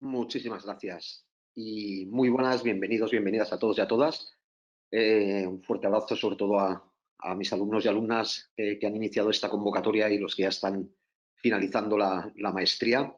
Muchísimas gracias y muy buenas, bienvenidos, bienvenidas a todos y a todas. Un fuerte abrazo sobre todo a mis alumnos y alumnas que han iniciado esta convocatoria y los que ya están finalizando la maestría.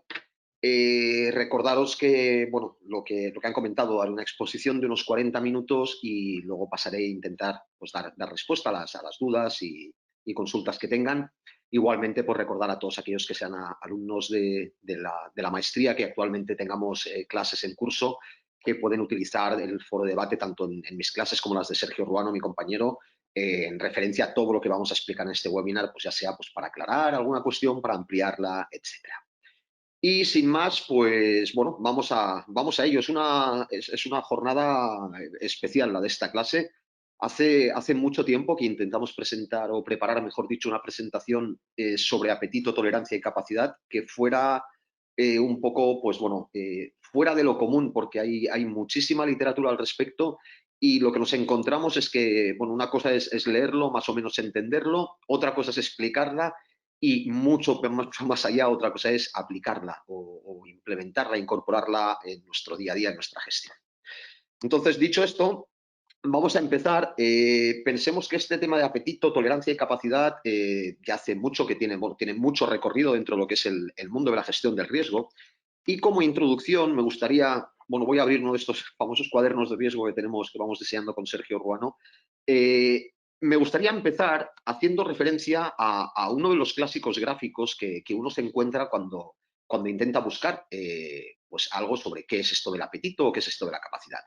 Recordaros que, bueno, lo que han comentado, haré una exposición de unos 40 minutos y luego pasaré a intentar pues, dar respuesta a las dudas y consultas que tengan. Igualmente, pues recordar a todos aquellos que sean alumnos de la maestría que actualmente tengamos clases en curso que pueden utilizar el foro de debate tanto en mis clases como las de Sergio Ruano, mi compañero, en referencia a todo lo que vamos a explicar en este webinar, pues ya sea pues, para aclarar alguna cuestión, para ampliarla, etcétera. Y sin más, pues bueno, vamos a ello. Es una jornada especial la de esta clase. Hace mucho tiempo que intentamos presentar o preparar, mejor dicho, una presentación sobre apetito, tolerancia y capacidad que fuera un poco, pues bueno, fuera de lo común, porque hay muchísima literatura al respecto y lo que nos encontramos es que, bueno, una cosa es leerlo, más o menos entenderlo, otra cosa es explicarla y mucho más allá, otra cosa es aplicarla o implementarla, incorporarla en nuestro día a día, en nuestra gestión. Entonces, dicho esto, vamos a empezar. Pensemos que este tema de apetito, tolerancia y capacidad ya hace mucho que tiene mucho recorrido dentro de lo que es el mundo de la gestión del riesgo. Y como introducción me gustaría, bueno, voy a abrir uno de estos famosos cuadernos de riesgo que tenemos, que vamos diseñando con Sergio Ruano. Me gustaría empezar haciendo referencia a uno de los clásicos gráficos que uno se encuentra cuando intenta buscar pues algo sobre qué es esto del apetito o qué es esto de la capacidad.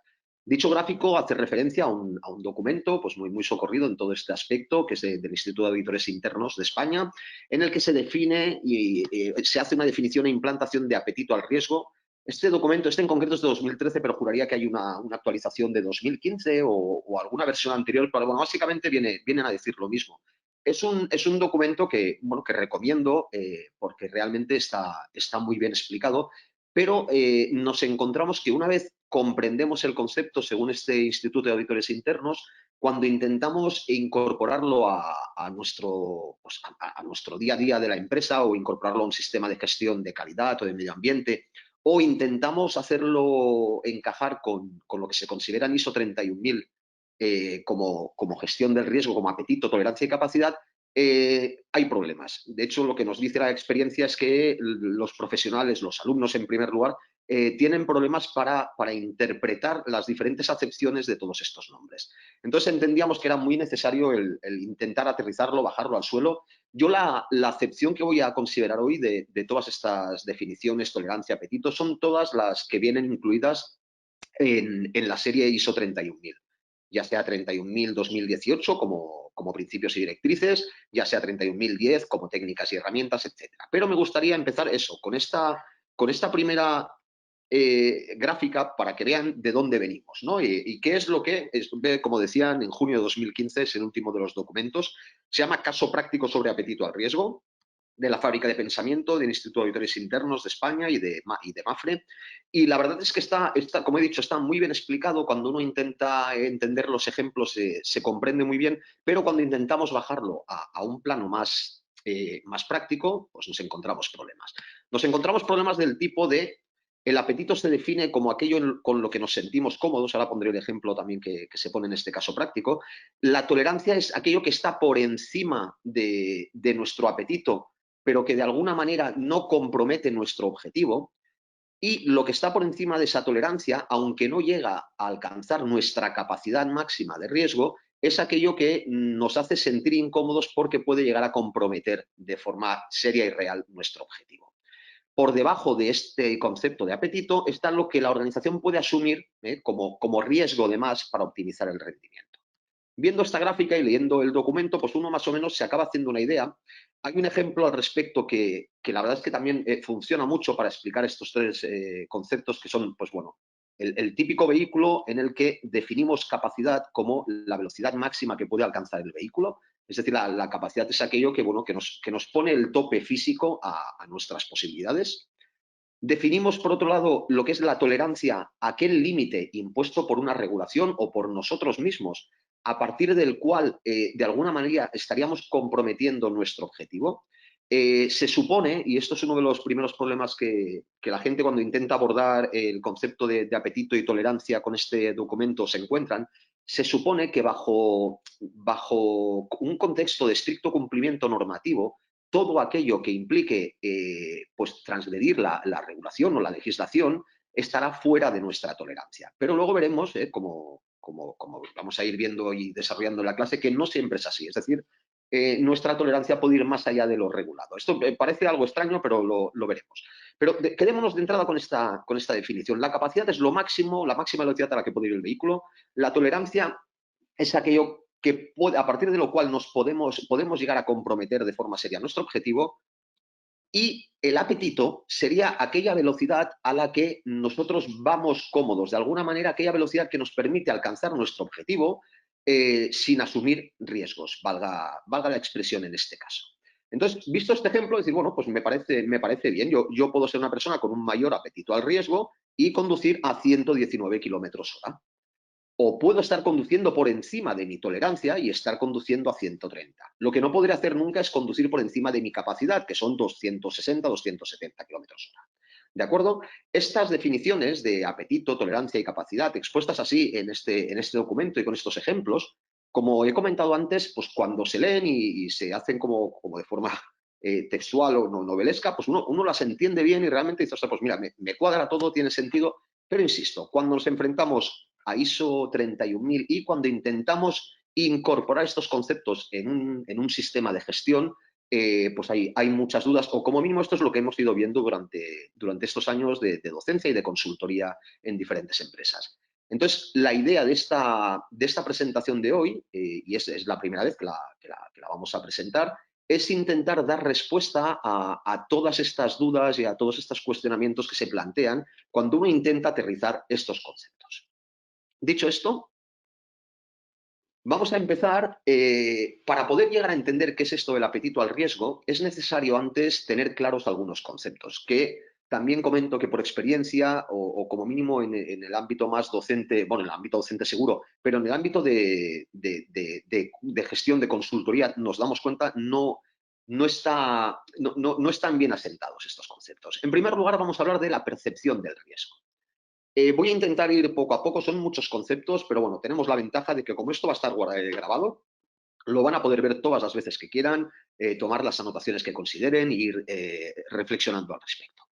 Dicho gráfico hace referencia a un documento pues muy socorrido en todo este aspecto, que es del Instituto de Auditores Internos de España, en el que se define y se hace una definición e implantación de apetito al riesgo. Este documento, este en concreto es de 2013, pero juraría que hay una actualización de 2015 o alguna versión anterior, pero bueno, básicamente vienen a decir lo mismo. Es un documento que, bueno, que recomiendo porque realmente está muy bien explicado, pero nos encontramos que una vez comprendemos el concepto según este Instituto de Auditores Internos, cuando intentamos incorporarlo a nuestro, pues, a nuestro día a día de la empresa o incorporarlo a un sistema de gestión de calidad o de medio ambiente, o intentamos hacerlo encajar con lo que se considera en ISO 31000 como gestión del riesgo, como apetito, tolerancia y capacidad, hay problemas. De hecho, lo que nos dice la experiencia es que los profesionales, los alumnos en primer lugar, tienen problemas para interpretar las diferentes acepciones de todos estos nombres. Entonces entendíamos que era muy necesario el intentar aterrizarlo, bajarlo al suelo. Yo la acepción que voy a considerar hoy de todas estas definiciones, tolerancia, apetito, son todas las que vienen incluidas en la serie ISO 31000, ya sea 31000 2018 como principios y directrices, ya sea 31010 como técnicas y herramientas, etcétera. Pero me gustaría empezar eso, con esta primera gráfica para que vean de dónde venimos, ¿no? Y qué es lo que, como decían, en junio de 2015 es el último de los documentos, se llama Caso práctico sobre apetito al riesgo, de la Fábrica de Pensamiento, del Instituto de Auditores Internos de España y de MAFRE. Y la verdad es que como he dicho, está muy bien explicado. Cuando uno intenta entender los ejemplos se comprende muy bien, pero cuando intentamos bajarlo a un plano más práctico, pues nos encontramos problemas. Nos encontramos problemas del tipo de el apetito se define como aquello con lo que nos sentimos cómodos. Ahora pondré el ejemplo también que se pone en este caso práctico. La tolerancia es aquello que está por encima de nuestro apetito, pero que de alguna manera no compromete nuestro objetivo. Y lo que está por encima de esa tolerancia, aunque no llega a alcanzar nuestra capacidad máxima de riesgo, es aquello que nos hace sentir incómodos porque puede llegar a comprometer de forma seria y real nuestro objetivo. Por debajo de este concepto de apetito está lo que la organización puede asumir como riesgo de más para optimizar el rendimiento. Viendo esta gráfica y leyendo el documento, pues uno más o menos se acaba haciendo una idea. Hay un ejemplo al respecto que la verdad es que también funciona mucho para explicar estos tres conceptos que son, pues bueno, el típico vehículo en el que definimos capacidad como la velocidad máxima que puede alcanzar el vehículo. Es decir, la capacidad es aquello bueno, que nos pone el tope físico a nuestras posibilidades. Definimos, por otro lado, lo que es la tolerancia a aquel límite impuesto por una regulación o por nosotros mismos, a partir del cual, de alguna manera, estaríamos comprometiendo nuestro objetivo. Se supone, y esto es uno de los primeros problemas que la gente cuando intenta abordar el concepto de apetito y tolerancia con este documento se encuentran, se supone que bajo un contexto de estricto cumplimiento normativo, todo aquello que implique pues transgredir la regulación o la legislación estará fuera de nuestra tolerancia. Pero luego veremos, como vamos a ir viendo y desarrollando en la clase, que no siempre es así. Es decir, nuestra tolerancia puede ir más allá de lo regulado. Esto parece algo extraño, pero lo veremos. Pero quedémonos de entrada con esta definición. La capacidad es lo máximo, la máxima velocidad a la que puede ir el vehículo. La tolerancia es aquello que a partir de lo cual nos podemos llegar a comprometer de forma seria nuestro objetivo. Y el apetito sería aquella velocidad a la que nosotros vamos cómodos, de alguna manera aquella velocidad que nos permite alcanzar nuestro objetivo sin asumir riesgos, valga la expresión en este caso. Entonces, visto este ejemplo, decir, bueno, pues me parece bien. Yo puedo ser una persona con un mayor apetito al riesgo y conducir a 119 kilómetros hora. O puedo estar conduciendo por encima de mi tolerancia y estar conduciendo a 130. Lo que no podré hacer nunca es conducir por encima de mi capacidad, que son 260, 270 kilómetros hora. ¿De acuerdo? Estas definiciones de apetito, tolerancia y capacidad, expuestas así en este documento y con estos ejemplos, como he comentado antes, pues cuando se leen y se hacen como de forma textual o novelesca, pues uno las entiende bien y realmente dice, pues mira, me cuadra todo, tiene sentido, pero insisto, cuando nos enfrentamos a ISO 31000 y cuando intentamos incorporar estos conceptos en un sistema de gestión, pues hay muchas dudas, o como mínimo esto es lo que hemos ido viendo durante estos años de docencia y de consultoría en diferentes empresas. Entonces, la idea de esta presentación de hoy, y es la primera vez que la vamos a presentar, es intentar dar respuesta a todas estas dudas y a todos estos cuestionamientos que se plantean cuando uno intenta aterrizar estos conceptos. Dicho esto, vamos a empezar. Para poder llegar a entender qué es esto del apetito al riesgo, es necesario antes tener claros algunos conceptos que también comento que por experiencia o como mínimo en el ámbito más docente, bueno, en el ámbito docente seguro, pero en el ámbito de gestión, de consultoría, nos damos cuenta, no están bien asentados estos conceptos. En primer lugar, vamos a hablar de la percepción del riesgo. Voy a intentar ir poco a poco, son muchos conceptos, pero bueno, tenemos la ventaja de que como esto va a estar grabado, lo van a poder ver todas las veces que quieran, tomar las anotaciones que consideren e ir reflexionando al respecto.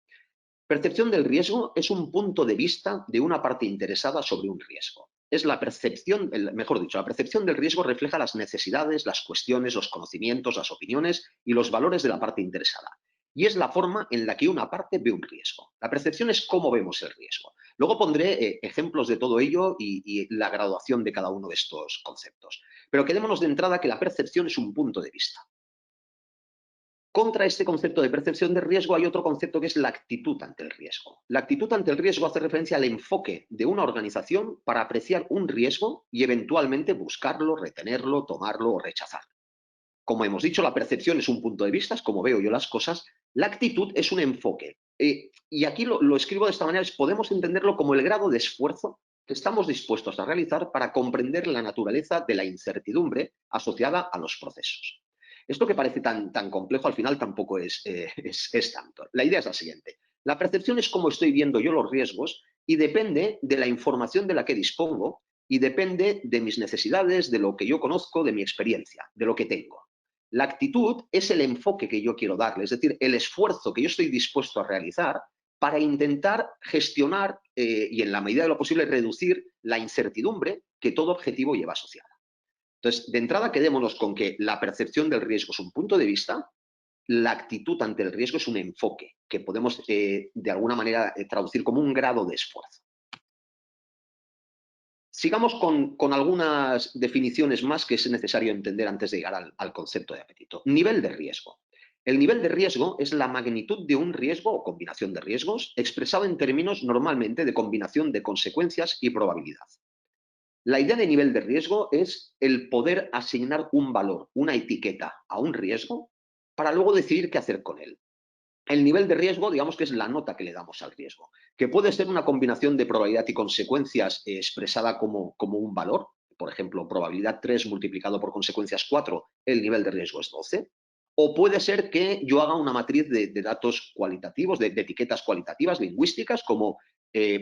Percepción del riesgo es un punto de vista de una parte interesada sobre un riesgo. Es la percepción, mejor dicho, la percepción del riesgo refleja las necesidades, las cuestiones, los conocimientos, las opiniones y los valores de la parte interesada. Y es la forma en la que una parte ve un riesgo. La percepción es cómo vemos el riesgo. Luego pondré ejemplos de todo ello y la graduación de cada uno de estos conceptos. Pero quedémonos de entrada que la percepción es un punto de vista. Contra este concepto de percepción de riesgo hay otro concepto que es la actitud ante el riesgo. La actitud ante el riesgo hace referencia al enfoque de una organización para apreciar un riesgo y eventualmente buscarlo, retenerlo, tomarlo o rechazarlo. Como hemos dicho, la percepción es un punto de vista, es como veo yo las cosas. La actitud es un enfoque. Y aquí lo escribo de esta manera, podemos entenderlo como el grado de esfuerzo que estamos dispuestos a realizar para comprender la naturaleza de la incertidumbre asociada a los procesos. Esto que parece tan complejo al final tampoco es tanto. La idea es la siguiente. La percepción es cómo estoy viendo yo los riesgos y depende de la información de la que dispongo y depende de mis necesidades, de lo que yo conozco, de mi experiencia, de lo que tengo. La actitud es el enfoque que yo quiero darle, es decir, el esfuerzo que yo estoy dispuesto a realizar para intentar gestionar y en la medida de lo posible reducir la incertidumbre que todo objetivo lleva asociada. Entonces, de entrada quedémonos con que la percepción del riesgo es un punto de vista, la actitud ante el riesgo es un enfoque que podemos de alguna manera traducir como un grado de esfuerzo. Sigamos con algunas definiciones más que es necesario entender antes de llegar al concepto de apetito. Nivel de riesgo. El nivel de riesgo es la magnitud de un riesgo o combinación de riesgos expresado en términos normalmente de combinación de consecuencias y probabilidad. La idea de nivel de riesgo es el poder asignar un valor, una etiqueta a un riesgo para luego decidir qué hacer con él. El nivel de riesgo, digamos que es la nota que le damos al riesgo, que puede ser una combinación de probabilidad y consecuencias expresada como un valor. Por ejemplo, probabilidad 3 multiplicado por consecuencias 4, el nivel de riesgo es 12. O puede ser que yo haga una matriz de datos cualitativos, de etiquetas cualitativas, lingüísticas, como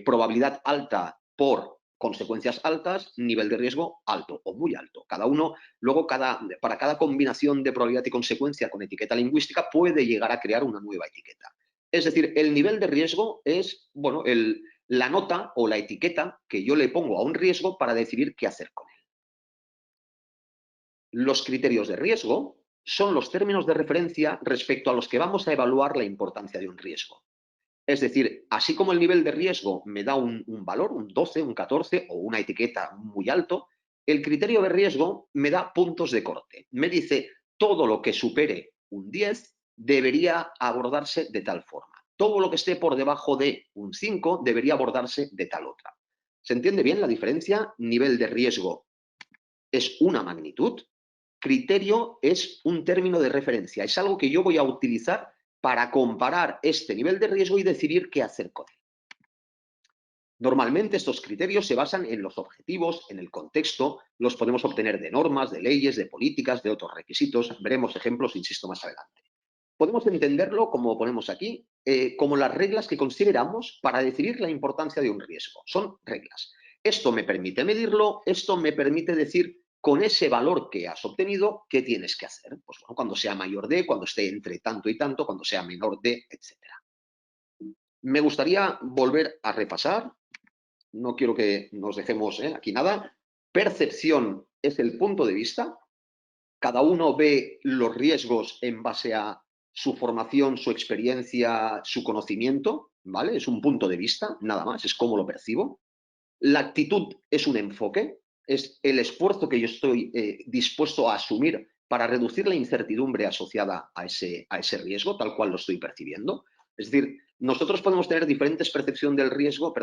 probabilidad alta por consecuencias altas, nivel de riesgo alto o muy alto. Cada uno, luego para cada combinación de probabilidad y consecuencia con etiqueta lingüística puede llegar a crear una nueva etiqueta. Es decir, el nivel de riesgo es, bueno, la nota o la etiqueta que yo le pongo a un riesgo para decidir qué hacer con él. Los criterios de riesgo son los términos de referencia respecto a los que vamos a evaluar la importancia de un riesgo. Es decir, así como el nivel de riesgo me da un valor, un 12, un 14 o una etiqueta muy alto, el criterio de riesgo me da puntos de corte. Me dice todo lo que supere un 10 debería abordarse de tal forma. Todo lo que esté por debajo de un 5 debería abordarse de tal otra. ¿Se entiende bien la diferencia? Nivel de riesgo es una magnitud. Criterio es un término de referencia. Es algo que yo voy a utilizar para comparar este nivel de riesgo y decidir qué hacer con él. Normalmente estos criterios se basan en los objetivos, en el contexto, los podemos obtener de normas, de leyes, de políticas, de otros requisitos. Veremos ejemplos, insisto, más adelante. Podemos entenderlo, como ponemos aquí, como las reglas que consideramos para decidir la importancia de un riesgo. Son reglas. Esto me permite medirlo, esto me permite decir con ese valor que has obtenido, ¿qué tienes que hacer? Pues bueno, cuando sea mayor de, cuando esté entre tanto y tanto, cuando sea menor de, etc. Me gustaría volver a repasar, no quiero que nos dejemos aquí nada. Percepción es el punto de vista. Cada uno ve los riesgos en base a su formación, su experiencia, su conocimiento, ¿vale? Es un punto de vista, nada más, es cómo lo percibo. La actitud es un enfoque, es el esfuerzo que yo estoy dispuesto a asumir para reducir la incertidumbre asociada a ese riesgo, tal cual lo estoy percibiendo. Es decir, nosotros podemos tener diferentes percepciones del riesgo,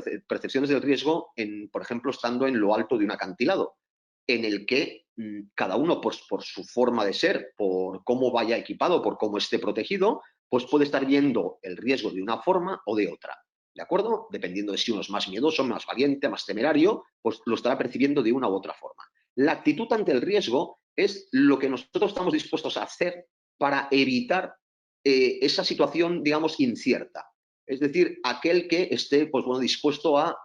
por ejemplo, estando en lo alto de un acantilado, en el que cada uno, pues, por su forma de ser, por cómo vaya equipado, por cómo esté protegido, pues puede estar viendo el riesgo de una forma o de otra. ¿De acuerdo? Dependiendo de si uno es más miedoso, más valiente, más temerario, pues lo estará percibiendo de una u otra forma. La actitud ante el riesgo es lo que nosotros estamos dispuestos a hacer para evitar esa situación, digamos, incierta. Es decir, aquel que esté, pues bueno, dispuesto a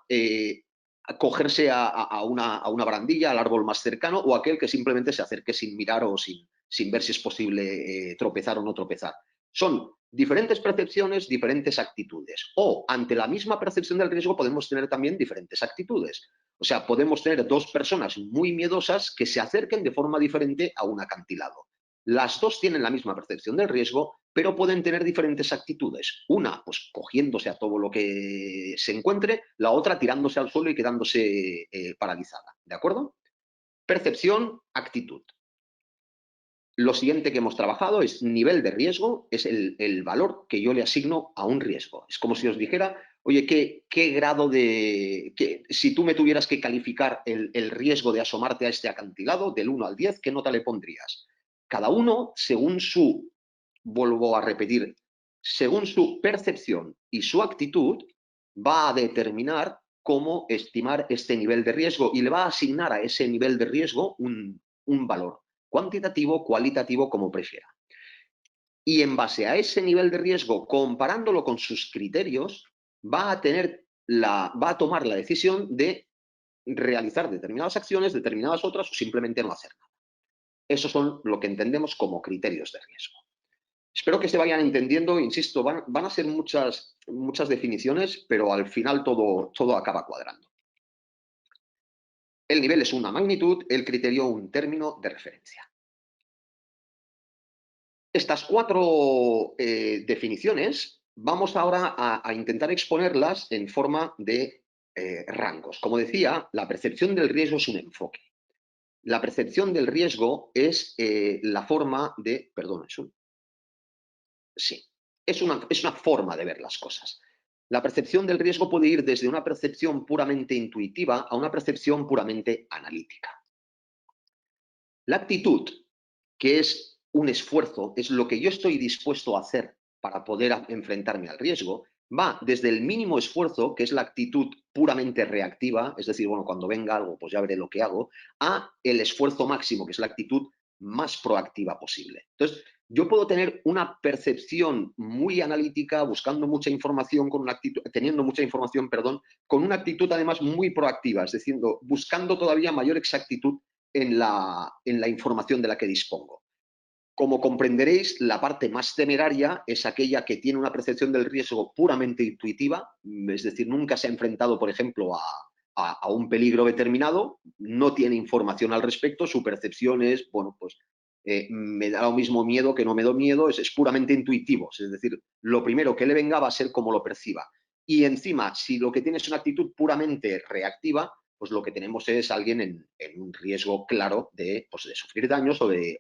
cogerse a una barandilla, al árbol más cercano, o aquel que simplemente se acerque sin mirar o sin ver si es posible tropezar o no tropezar. Son diferentes percepciones, diferentes actitudes. O ante la misma percepción del riesgo podemos tener también diferentes actitudes. O sea, podemos tener dos personas muy miedosas que se acerquen de forma diferente a un acantilado. Las dos tienen la misma percepción del riesgo, pero pueden tener diferentes actitudes. Una, pues cogiéndose a todo lo que se encuentre, la otra tirándose al suelo y quedándose paralizada. ¿De acuerdo? Percepción, actitud. Lo siguiente que hemos trabajado es nivel de riesgo, es el valor que yo le asigno a un riesgo. Es como si os dijera, oye, ¿qué grado de... si tú me tuvieras que calificar el riesgo de asomarte a este acantilado del 1 al 10, ¿qué nota le pondrías? Cada uno, según su, vuelvo a repetir, según su percepción y su actitud, va a determinar cómo estimar este nivel de riesgo y le va a asignar a ese nivel de riesgo un valor cuantitativo, cualitativo, como prefiera. Y en base a ese nivel de riesgo, comparándolo con sus criterios, va a tomar la decisión de realizar determinadas acciones, determinadas otras, o simplemente no hacer nada. Esos son lo que entendemos como criterios de riesgo. Espero que se vayan entendiendo, insisto, van a ser muchas definiciones, pero al final todo acaba cuadrando. El nivel es una magnitud, el criterio un término de referencia. Estas cuatro definiciones vamos ahora a intentar exponerlas en forma de rangos. Como decía, la percepción del riesgo es un enfoque. La percepción del riesgo es la forma de... Perdón, sí, es una forma de ver las cosas. La percepción del riesgo puede ir desde una percepción puramente intuitiva a una percepción puramente analítica. La actitud, que es un esfuerzo, es lo que yo estoy dispuesto a hacer para poder enfrentarme al riesgo, va desde el mínimo esfuerzo, que es la actitud puramente reactiva, es decir, bueno, cuando venga algo, pues ya veré lo que hago, a el esfuerzo máximo, que es la actitud más proactiva posible. Entonces, yo puedo tener una percepción muy analítica, buscando mucha información, con una actitud, teniendo mucha información, perdón, con una actitud además muy proactiva, es decir, buscando todavía mayor exactitud en la información de la que dispongo. Como comprenderéis, la parte más temeraria es aquella que tiene una percepción del riesgo puramente intuitiva, es decir, nunca se ha enfrentado, por ejemplo, a un peligro determinado, no tiene información al respecto, su percepción es, bueno, pues me da lo mismo miedo que no me da miedo, es puramente intuitivo, es decir, lo primero que le venga va a ser como lo perciba. Y encima, si lo que tiene es una actitud puramente reactiva, pues lo que tenemos es alguien en un riesgo claro pues de sufrir daños o de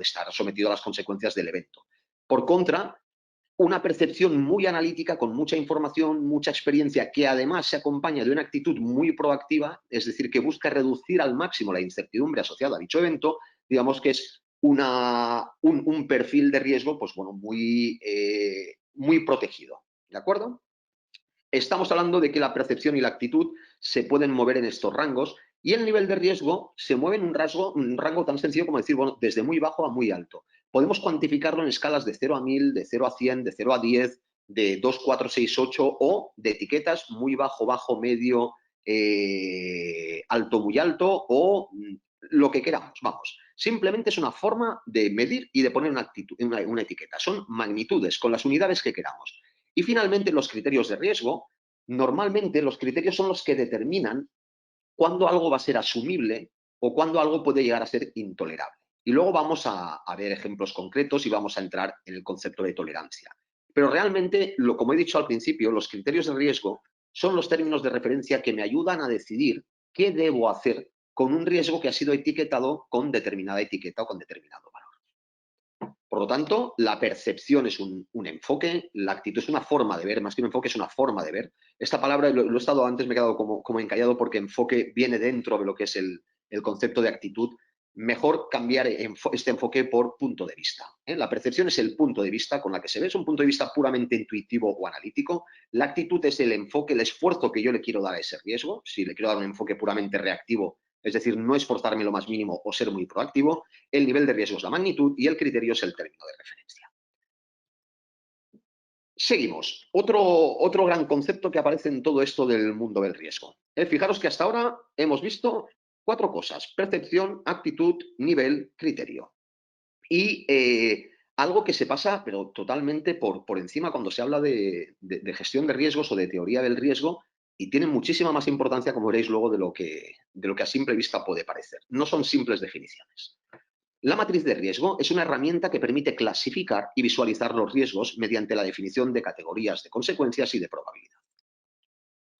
estar sometido a las consecuencias del evento. Por contra, una percepción muy analítica, con mucha información, mucha experiencia, que además se acompaña de una actitud muy proactiva, es decir, que busca reducir al máximo la incertidumbre asociada a dicho evento, digamos que es un perfil de riesgo, pues bueno, muy protegido. ¿De acuerdo? Estamos hablando de que la percepción y la actitud se pueden mover en estos rangos y el nivel de riesgo se mueve en un rango tan sencillo como decir, bueno, desde muy bajo a muy alto. Podemos cuantificarlo en escalas de 0 a 1000, de 0 a 100, de 0 a 10, de 2, 4, 6, 8 o de etiquetas muy bajo, bajo, medio, alto, muy alto o lo que queramos, vamos. Simplemente es una forma de medir y de poner una etiqueta. Son magnitudes con las unidades que queramos. Y finalmente, los criterios de riesgo. Normalmente los criterios son los que determinan cuándo algo va a ser asumible o cuándo algo puede llegar a ser intolerable. Y luego vamos a ver ejemplos concretos y vamos a entrar en el concepto de tolerancia. Pero realmente, como he dicho al principio, los criterios de riesgo son los términos de referencia que me ayudan a decidir qué debo hacer con un riesgo que ha sido etiquetado con determinada etiqueta o con determinado valor. Por lo tanto, la percepción es un enfoque, la actitud es una forma de ver, más que un enfoque es una forma de ver. Esta palabra lo he estado antes, me he quedado como encallado porque enfoque viene dentro de lo que es el concepto de actitud. Mejor cambiar este enfoque por punto de vista. La percepción es el punto de vista con la que se ve, es un punto de vista puramente intuitivo o analítico. La actitud es el enfoque, el esfuerzo que yo le quiero dar a ese riesgo. Si le quiero dar un enfoque puramente reactivo, es decir, no esforzarme lo más mínimo o ser muy proactivo, el nivel de riesgo es la magnitud y el criterio es el término de referencia. Seguimos. Otro gran concepto que aparece en todo esto del mundo del riesgo. Fijaros que hasta ahora hemos visto 4 cosas: percepción, actitud, nivel, criterio. Y algo que se pasa, pero totalmente por encima cuando se habla de gestión de riesgos o de teoría del riesgo, y tiene muchísima más importancia, como veréis luego, de lo que a simple vista puede parecer. No son simples definiciones. La matriz de riesgo es una herramienta que permite clasificar y visualizar los riesgos mediante la definición de categorías de consecuencias y de probabilidad.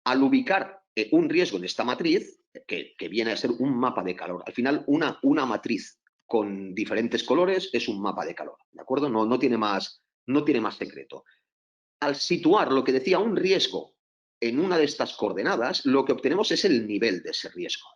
Al ubicar un riesgo en esta matriz, que viene a ser un mapa de calor, al final una matriz con diferentes colores es un mapa de calor, ¿de acuerdo? No tiene más secreto. Al situar lo que decía un riesgo en una de estas coordenadas, lo que obtenemos es el nivel de ese riesgo,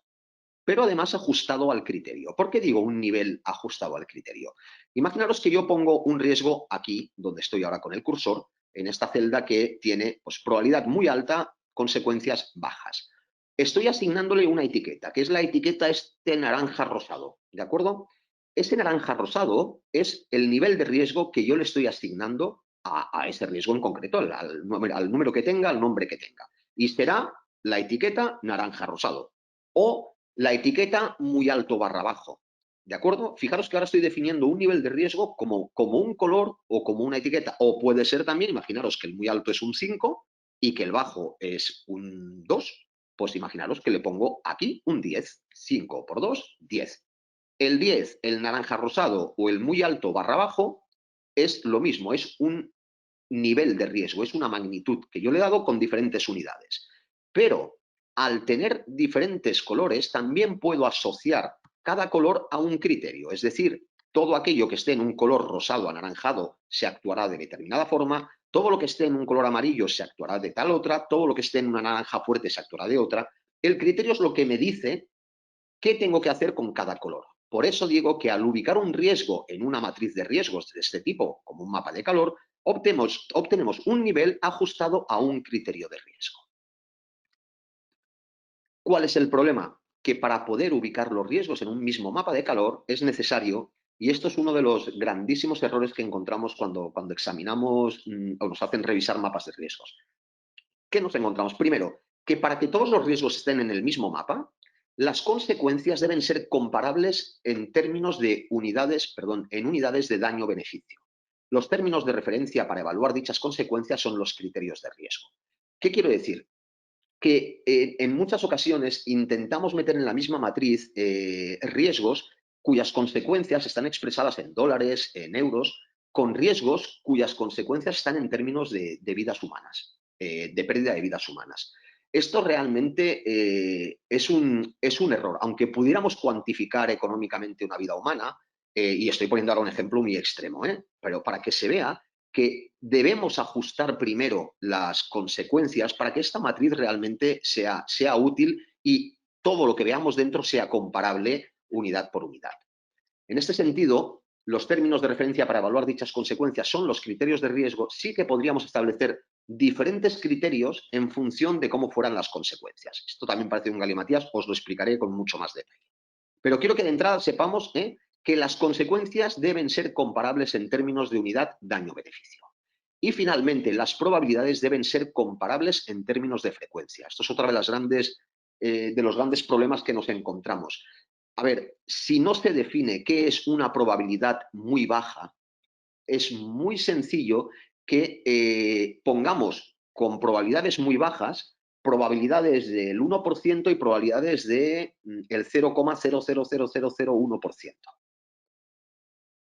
pero además ajustado al criterio. ¿Por qué digo un nivel ajustado al criterio? Imaginaros que yo pongo un riesgo aquí, donde estoy ahora con el cursor, en esta celda que tiene pues, probabilidad muy alta, consecuencias bajas. Estoy asignándole una etiqueta, que es la etiqueta este naranja rosado, ¿de acuerdo? Ese naranja rosado es el nivel de riesgo que yo le estoy asignando a ese riesgo en concreto, al número que tenga, al nombre que tenga. Y será la etiqueta naranja rosado. O la etiqueta muy alto barra bajo. ¿De acuerdo? Fijaros que ahora estoy definiendo un nivel de riesgo como un color o como una etiqueta. O puede ser también, imaginaros que el muy alto es un 5 y que el bajo es un 2. Pues imaginaros que le pongo aquí un 10. 5 por 2, 10. El 10, el naranja rosado o el muy alto barra bajo es lo mismo, es un nivel de riesgo, es una magnitud que yo le he dado con diferentes unidades. Pero al tener diferentes colores, también puedo asociar cada color a un criterio. Es decir, todo aquello que esté en un color rosado anaranjado se actuará de determinada forma, todo lo que esté en un color amarillo se actuará de tal otra, todo lo que esté en una naranja fuerte se actuará de otra. El criterio es lo que me dice qué tengo que hacer con cada color. Por eso digo que al ubicar un riesgo en una matriz de riesgos de este tipo, como un mapa de calor, obtenemos un nivel ajustado a un criterio de riesgo. ¿Cuál es el problema? Que para poder ubicar los riesgos en un mismo mapa de calor es necesario Y esto es uno de los grandísimos errores que encontramos cuando examinamos o nos hacen revisar mapas de riesgos. ¿Qué nos encontramos? Primero, que para que todos los riesgos estén en el mismo mapa, las consecuencias deben ser comparables en términos de unidades, perdón, en unidades de daño-beneficio. Los términos de referencia para evaluar dichas consecuencias son los criterios de riesgo. ¿Qué quiero decir? Que en muchas ocasiones intentamos meter en la misma matriz riesgos cuyas consecuencias están expresadas en dólares, en euros, con riesgos cuyas consecuencias están en términos de vidas humanas, de pérdida de vidas humanas. Esto realmente es un error. Aunque pudiéramos cuantificar económicamente una vida humana, y estoy poniendo ahora un ejemplo muy extremo, pero para que se vea que debemos ajustar primero las consecuencias para que esta matriz realmente sea útil y todo lo que veamos dentro sea comparable unidad por unidad. En este sentido, los términos de referencia para evaluar dichas consecuencias son los criterios de riesgo. Sí que podríamos establecer diferentes criterios en función de cómo fueran las consecuencias. Esto también parece un galimatías, os lo explicaré con mucho más detalle. Pero quiero que de entrada sepamos que las consecuencias deben ser comparables en términos de unidad daño-beneficio. Y finalmente, las probabilidades deben ser comparables en términos de frecuencia. Esto es otra de los grandes problemas que nos encontramos. A ver, si no se define qué es una probabilidad muy baja, es muy sencillo que pongamos con probabilidades muy bajas probabilidades del 1% y probabilidades del 0,000001%.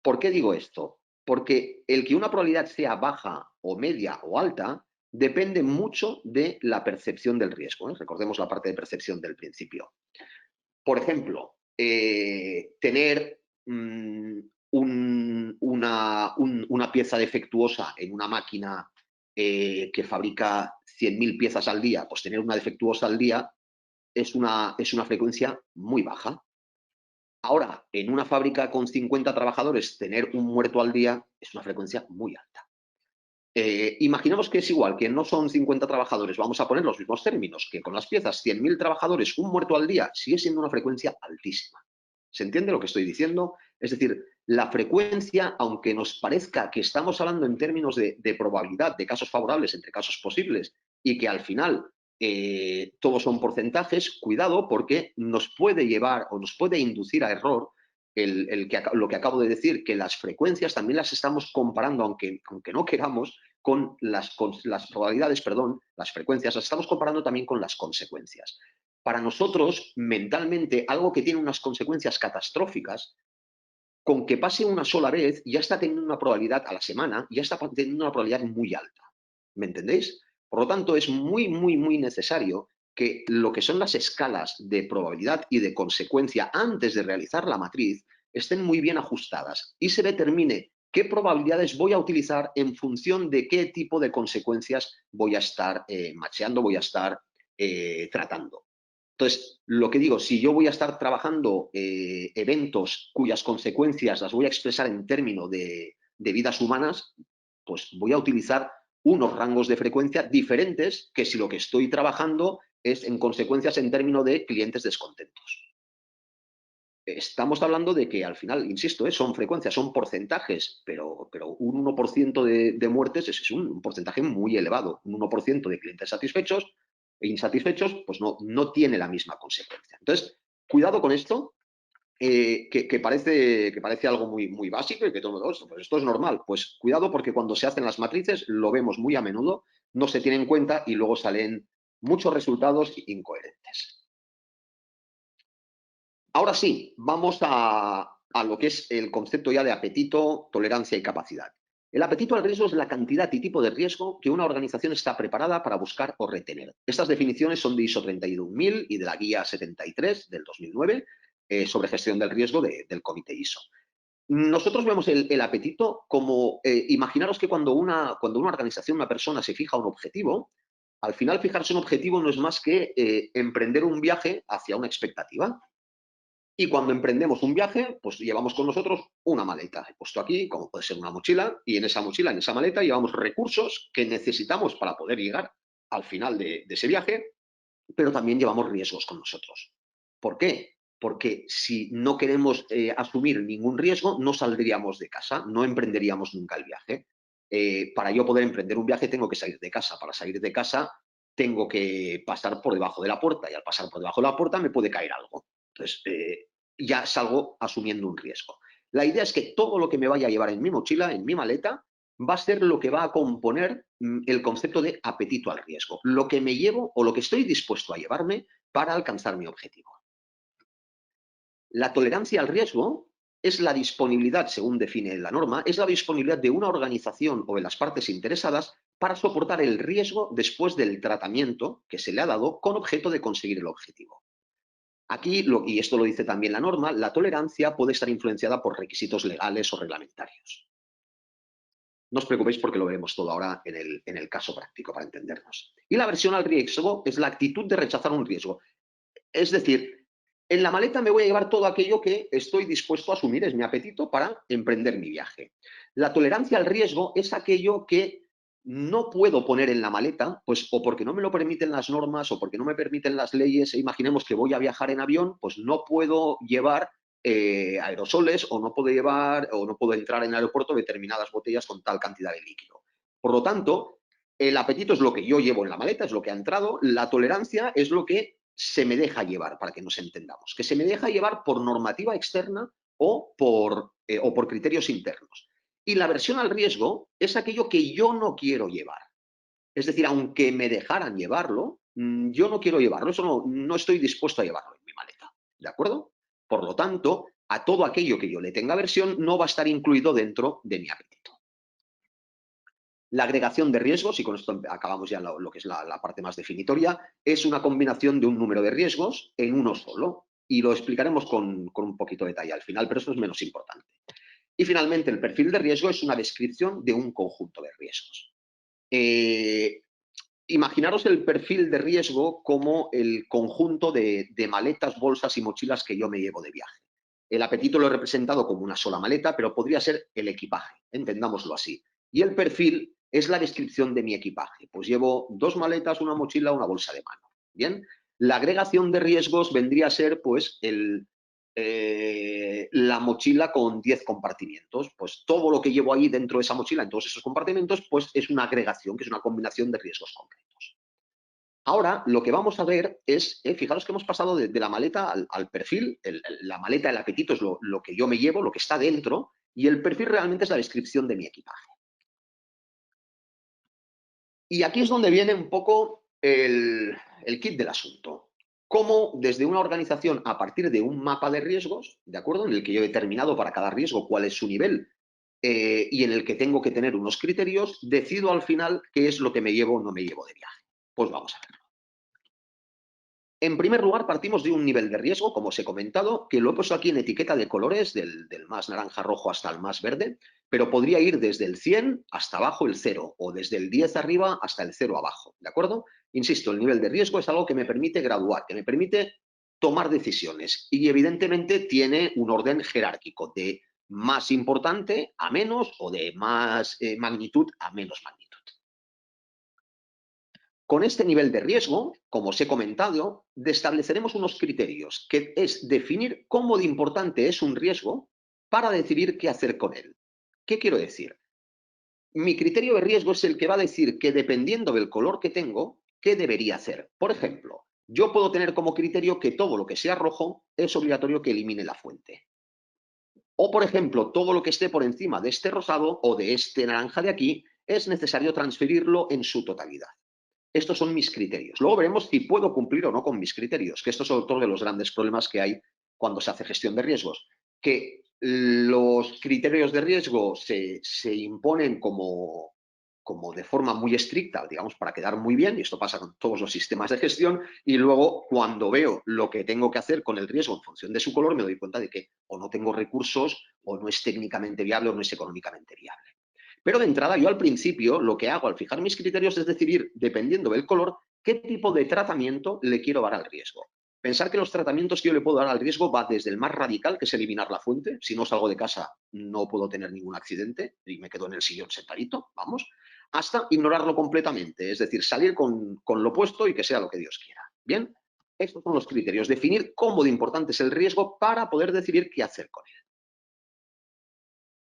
¿Por qué digo esto? Porque el que una probabilidad sea baja o media o alta depende mucho de la percepción del riesgo. Recordemos la parte de percepción del principio. Por ejemplo, tener una pieza defectuosa en una máquina que fabrica 100.000 piezas al día, pues tener una defectuosa al día es una frecuencia muy baja. Ahora, en una fábrica con 50 trabajadores, tener un muerto al día es una frecuencia muy alta. Imaginemos que es igual, que no son 50 trabajadores, vamos a poner los mismos términos, que con las piezas 100.000 trabajadores, un muerto al día, sigue siendo una frecuencia altísima. ¿Se entiende lo que estoy diciendo? Es decir, la frecuencia, aunque nos parezca que estamos hablando en términos de probabilidad, de casos favorables entre casos posibles, y que al final todos son porcentajes, cuidado, porque nos puede llevar o nos puede inducir a error lo que acabo de decir, que las frecuencias también las estamos comparando, aunque no queramos, con las probabilidades, perdón, las frecuencias, las estamos comparando también con las consecuencias. Para nosotros, mentalmente, algo que tiene unas consecuencias catastróficas, con que pase una sola vez, ya está teniendo una probabilidad a la semana, ya está teniendo una probabilidad muy alta. ¿Me entendéis? Por lo tanto, es muy, muy, muy necesario que lo que son las escalas de probabilidad y de consecuencia antes de realizar la matriz estén muy bien ajustadas y se determine qué probabilidades voy a utilizar en función de qué tipo de consecuencias voy a estar macheando, voy a estar tratando. Entonces, lo que digo, si yo voy a estar trabajando eventos cuyas consecuencias las voy a expresar en términos de vidas humanas, pues voy a utilizar unos rangos de frecuencia diferentes que si lo que estoy trabajando es en consecuencias en términos de clientes descontentos. Estamos hablando de que al final, insisto, son frecuencias, son porcentajes, pero un 1% de muertes es un porcentaje muy elevado. Un 1% de clientes satisfechos e insatisfechos, pues no tiene la misma consecuencia. Entonces, cuidado con esto, que parece algo muy, muy básico y que todo el mundo, pues esto es normal. Pues cuidado porque cuando se hacen las matrices lo vemos muy a menudo, no se tiene en cuenta y luego salen muchos resultados incoherentes. Ahora sí, vamos a lo que es el concepto ya de apetito, tolerancia y capacidad. El apetito al riesgo es la cantidad y tipo de riesgo que una organización está preparada para buscar o retener. Estas definiciones son de ISO 31000 y de la Guía 73 del 2009 sobre gestión del riesgo del Comité ISO. Nosotros vemos el apetito como, imaginaros que cuando una organización, una persona se fija un objetivo, al final fijarse un objetivo no es más que emprender un viaje hacia una expectativa. Y cuando emprendemos un viaje, pues llevamos con nosotros una maleta. He puesto aquí, como puede ser una mochila, y en esa mochila, en esa maleta, llevamos recursos que necesitamos para poder llegar al final de ese viaje, pero también llevamos riesgos con nosotros. ¿Por qué? porque si no queremos asumir ningún riesgo, no saldríamos de casa, no emprenderíamos nunca el viaje. Para yo poder emprender un viaje tengo que salir de casa. Para salir de casa tengo que pasar por debajo de la puerta y al pasar por debajo de la puerta me puede caer algo. Entonces, ya salgo asumiendo un riesgo. La idea es que todo lo que me vaya a llevar en mi mochila, en mi maleta, va a ser lo que va a componer el concepto de apetito al riesgo, lo que me llevo o lo que estoy dispuesto a llevarme para alcanzar mi objetivo. La tolerancia al riesgo es la disponibilidad, según define la norma, es la disponibilidad de una organización o de las partes interesadas para soportar el riesgo después del tratamiento que se le ha dado con objeto de conseguir el objetivo. Aquí, y esto lo dice también la norma, la tolerancia puede estar influenciada por requisitos legales o reglamentarios. No os preocupéis porque lo veremos todo ahora en el caso práctico para entendernos. Y la aversión al riesgo es la actitud de rechazar un riesgo. Es decir, en la maleta me voy a llevar todo aquello que estoy dispuesto a asumir, es mi apetito para emprender mi viaje. La tolerancia al riesgo es aquello que no puedo poner en la maleta, pues o porque no me lo permiten las normas o porque no me permiten las leyes. Imaginemos que voy a viajar en avión, pues no puedo llevar aerosoles o no puedo llevar o no puedo entrar en el aeropuerto determinadas botellas con tal cantidad de líquido. Por lo tanto, el apetito es lo que yo llevo en la maleta, es lo que ha entrado. La tolerancia es lo que se me deja llevar, para que nos entendamos, que se me deja llevar por normativa externa o por criterios internos. Y la aversión al riesgo es aquello que yo no quiero llevar. Es decir, aunque me dejaran llevarlo, yo no quiero llevarlo, eso no estoy dispuesto a llevarlo en mi maleta. ¿De acuerdo? Por lo tanto, a todo aquello que yo le tenga aversión no va a estar incluido dentro de mi apetito. La agregación de riesgos, y con esto acabamos ya lo que es la parte más definitoria, es una combinación de un número de riesgos en uno solo. Y lo explicaremos con un poquito de detalle al final, pero eso es menos importante. Y finalmente, el perfil de riesgo es una descripción de un conjunto de riesgos. Imaginaros el perfil de riesgo como el conjunto de maletas, bolsas y mochilas que yo me llevo de viaje. El apetito lo he representado como una sola maleta, pero podría ser el equipaje, entendámoslo así. Y el perfil es la descripción de mi equipaje. Pues llevo 2 maletas, una mochila, una bolsa de mano. Bien, la agregación de riesgos vendría a ser pues la mochila con 10 compartimientos. Pues todo lo que llevo ahí dentro de esa mochila, en todos esos compartimentos, pues es una agregación, que es una combinación de riesgos concretos. Ahora, lo que vamos a ver es, fijaros que hemos pasado de la maleta al perfil. La maleta, el apetito es lo que yo me llevo, lo que está dentro, y el perfil realmente es la descripción de mi equipaje. Y aquí es donde viene un poco el kit del asunto. Cómo desde una organización, a partir de un mapa de riesgos, ¿de acuerdo? En el que yo he determinado para cada riesgo cuál es su nivel y en el que tengo que tener unos criterios, decido al final qué es lo que me llevo o no me llevo de viaje. Pues vamos a ver. En primer lugar, partimos de un nivel de riesgo, como os he comentado, que lo he puesto aquí en etiqueta de colores, del más naranja rojo hasta el más verde, pero podría ir desde el 100 hasta abajo el 0, o desde el 10 arriba hasta el 0 abajo, ¿de acuerdo? Insisto, el nivel de riesgo es algo que me permite graduar, que me permite tomar decisiones y evidentemente tiene un orden jerárquico de más importante a menos o de más magnitud a menos magnitud. Con este nivel de riesgo, como os he comentado, estableceremos unos criterios, que es definir cómo de importante es un riesgo para decidir qué hacer con él. ¿Qué quiero decir? Mi criterio de riesgo es el que va a decir que dependiendo del color que tengo, ¿qué debería hacer? Por ejemplo, yo puedo tener como criterio que todo lo que sea rojo es obligatorio que elimine la fuente. O, por ejemplo, todo lo que esté por encima de este rosado o de este naranja de aquí es necesario transferirlo en su totalidad. Estos son mis criterios. Luego veremos si puedo cumplir o no con mis criterios, que esto es otro de los grandes problemas que hay cuando se hace gestión de riesgos, que los criterios de riesgo se imponen como de forma muy estricta, digamos, para quedar muy bien, y esto pasa con todos los sistemas de gestión, y luego cuando veo lo que tengo que hacer con el riesgo en función de su color, me doy cuenta de que o no tengo recursos, o no es técnicamente viable, o no es económicamente viable. Pero de entrada, yo al principio lo que hago al fijar mis criterios es decidir, dependiendo del color, qué tipo de tratamiento le quiero dar al riesgo. Pensar que los tratamientos que yo le puedo dar al riesgo va desde el más radical, que es eliminar la fuente. Si no salgo de casa, no puedo tener ningún accidente y me quedo en el sillón sentadito, vamos, hasta ignorarlo completamente. Es decir, salir con lo opuesto y que sea lo que Dios quiera. Bien, Estos son los criterios. Definir cómo de importante es el riesgo para poder decidir qué hacer con él.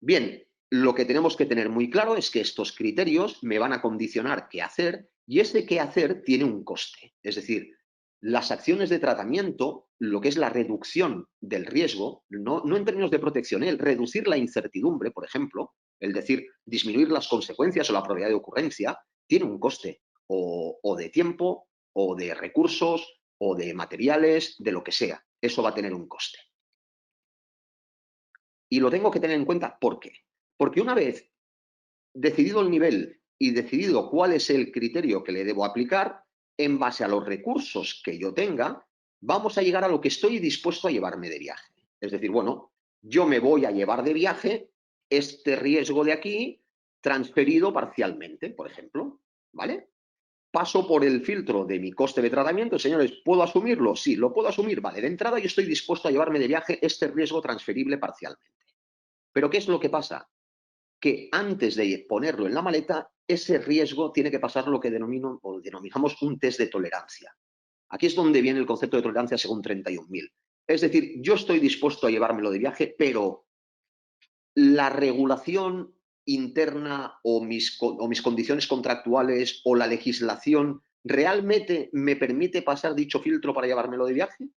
Bien, lo que tenemos que tener muy claro es que estos criterios me van a condicionar qué hacer y ese qué hacer tiene un coste. Es decir, las acciones de tratamiento, lo que es la reducción del riesgo, no en términos de protección, el reducir la incertidumbre, por ejemplo, el decir disminuir las consecuencias o la probabilidad de ocurrencia, tiene un coste o de tiempo o de recursos o de materiales, de lo que sea. Eso va a tener un coste. Y lo tengo que tener en cuenta, ¿por qué? Porque una vez decidido el nivel y decidido cuál es el criterio que le debo aplicar, en base a los recursos que yo tenga, vamos a llegar a lo que estoy dispuesto a llevarme de viaje. Es decir, bueno, yo me voy a llevar de viaje este riesgo de aquí transferido parcialmente, por ejemplo, ¿vale? Paso por el filtro de mi coste de tratamiento. Señores, ¿puedo asumirlo? Sí, lo puedo asumir. Vale, de entrada yo estoy dispuesto a llevarme de viaje este riesgo transferible parcialmente. Pero ¿qué es lo que pasa? Que antes de ponerlo en la maleta, ese riesgo tiene que pasar lo que denominamos un test de tolerancia. Aquí es donde viene el concepto de tolerancia según 31.000. Es decir, yo estoy dispuesto a llevármelo de viaje, pero la regulación interna o mis condiciones contractuales o la legislación realmente me permite pasar dicho filtro para llevármelo de viaje.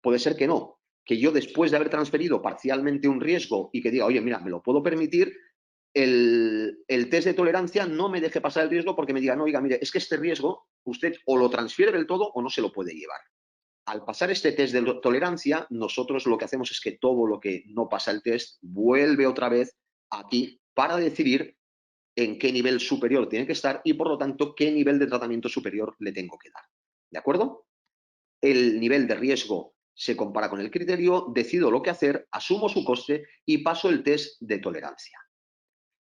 Puede ser que no, que yo después de haber transferido parcialmente un riesgo y que diga, oye, mira, me lo puedo permitir, el test de tolerancia no me deje pasar el riesgo porque me diga, no, oiga, mire, es que este riesgo usted o lo transfiere del todo o no se lo puede llevar. Al pasar este test de tolerancia, nosotros lo que hacemos es que todo lo que no pasa el test vuelve otra vez aquí para decidir en qué nivel superior tiene que estar y, por lo tanto, qué nivel de tratamiento superior le tengo que dar. ¿De acuerdo? El nivel de riesgo se compara con el criterio, decido lo que hacer, asumo su coste y paso el test de tolerancia.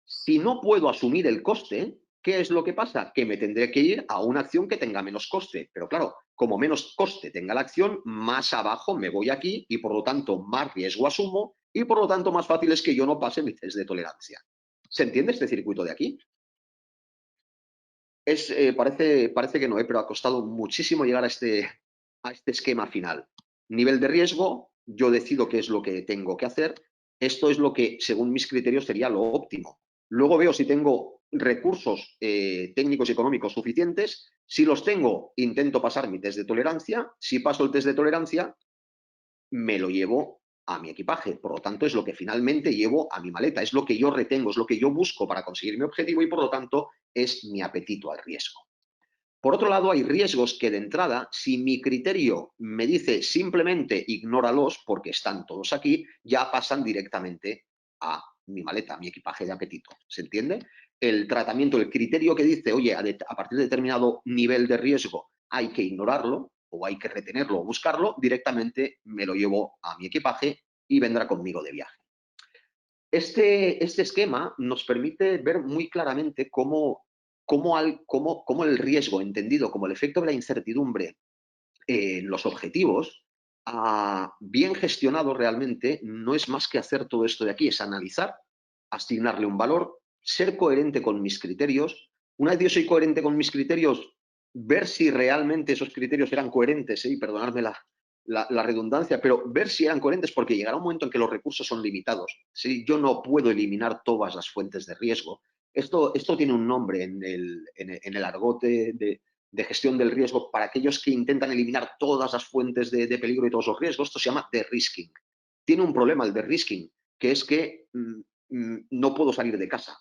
Si no puedo asumir el coste, ¿qué es lo que pasa? Que me tendré que ir a una acción que tenga menos coste. Pero claro, como menos coste tenga la acción, más abajo me voy aquí y por lo tanto más riesgo asumo y por lo tanto más fácil es que yo no pase mi test de tolerancia. ¿Se entiende este circuito de aquí? Parece que no, pero ha costado muchísimo llegar a este esquema final. Nivel de riesgo, yo decido qué es lo que tengo que hacer. Esto es lo que, según mis criterios, sería lo óptimo. Luego veo si tengo recursos técnicos y económicos suficientes. Si los tengo, intento pasar mi test de tolerancia. Si paso el test de tolerancia, me lo llevo a mi equipaje. Por lo tanto, es lo que finalmente llevo a mi maleta. Es lo que yo retengo, es lo que yo busco para conseguir mi objetivo y, por lo tanto, es mi apetito al riesgo. Por otro lado, hay riesgos que de entrada, si mi criterio me dice simplemente ignóralos porque están todos aquí, ya pasan directamente a mi maleta, a mi equipaje de apetito. ¿Se entiende? El tratamiento, el criterio que dice, oye, a partir de determinado nivel de riesgo hay que ignorarlo o hay que retenerlo o buscarlo, directamente me lo llevo a mi equipaje y vendrá conmigo de viaje. Este esquema nos permite ver muy claramente cómo el riesgo, entendido como el efecto de la incertidumbre en los objetivos, bien gestionado realmente, no es más que hacer todo esto de aquí, es analizar, asignarle un valor, ser coherente con mis criterios. Una vez yo soy coherente con mis criterios, ver si realmente esos criterios eran coherentes, y perdonadme la redundancia, pero ver si eran coherentes porque llegará un momento en que los recursos son limitados. ¿Sí? Yo no puedo eliminar todas las fuentes de riesgo. Esto tiene un nombre en el argot de gestión del riesgo para aquellos que intentan eliminar todas las fuentes de peligro y todos los riesgos. Esto se llama de-risking. Tiene un problema el de-risking, que es que no puedo salir de casa.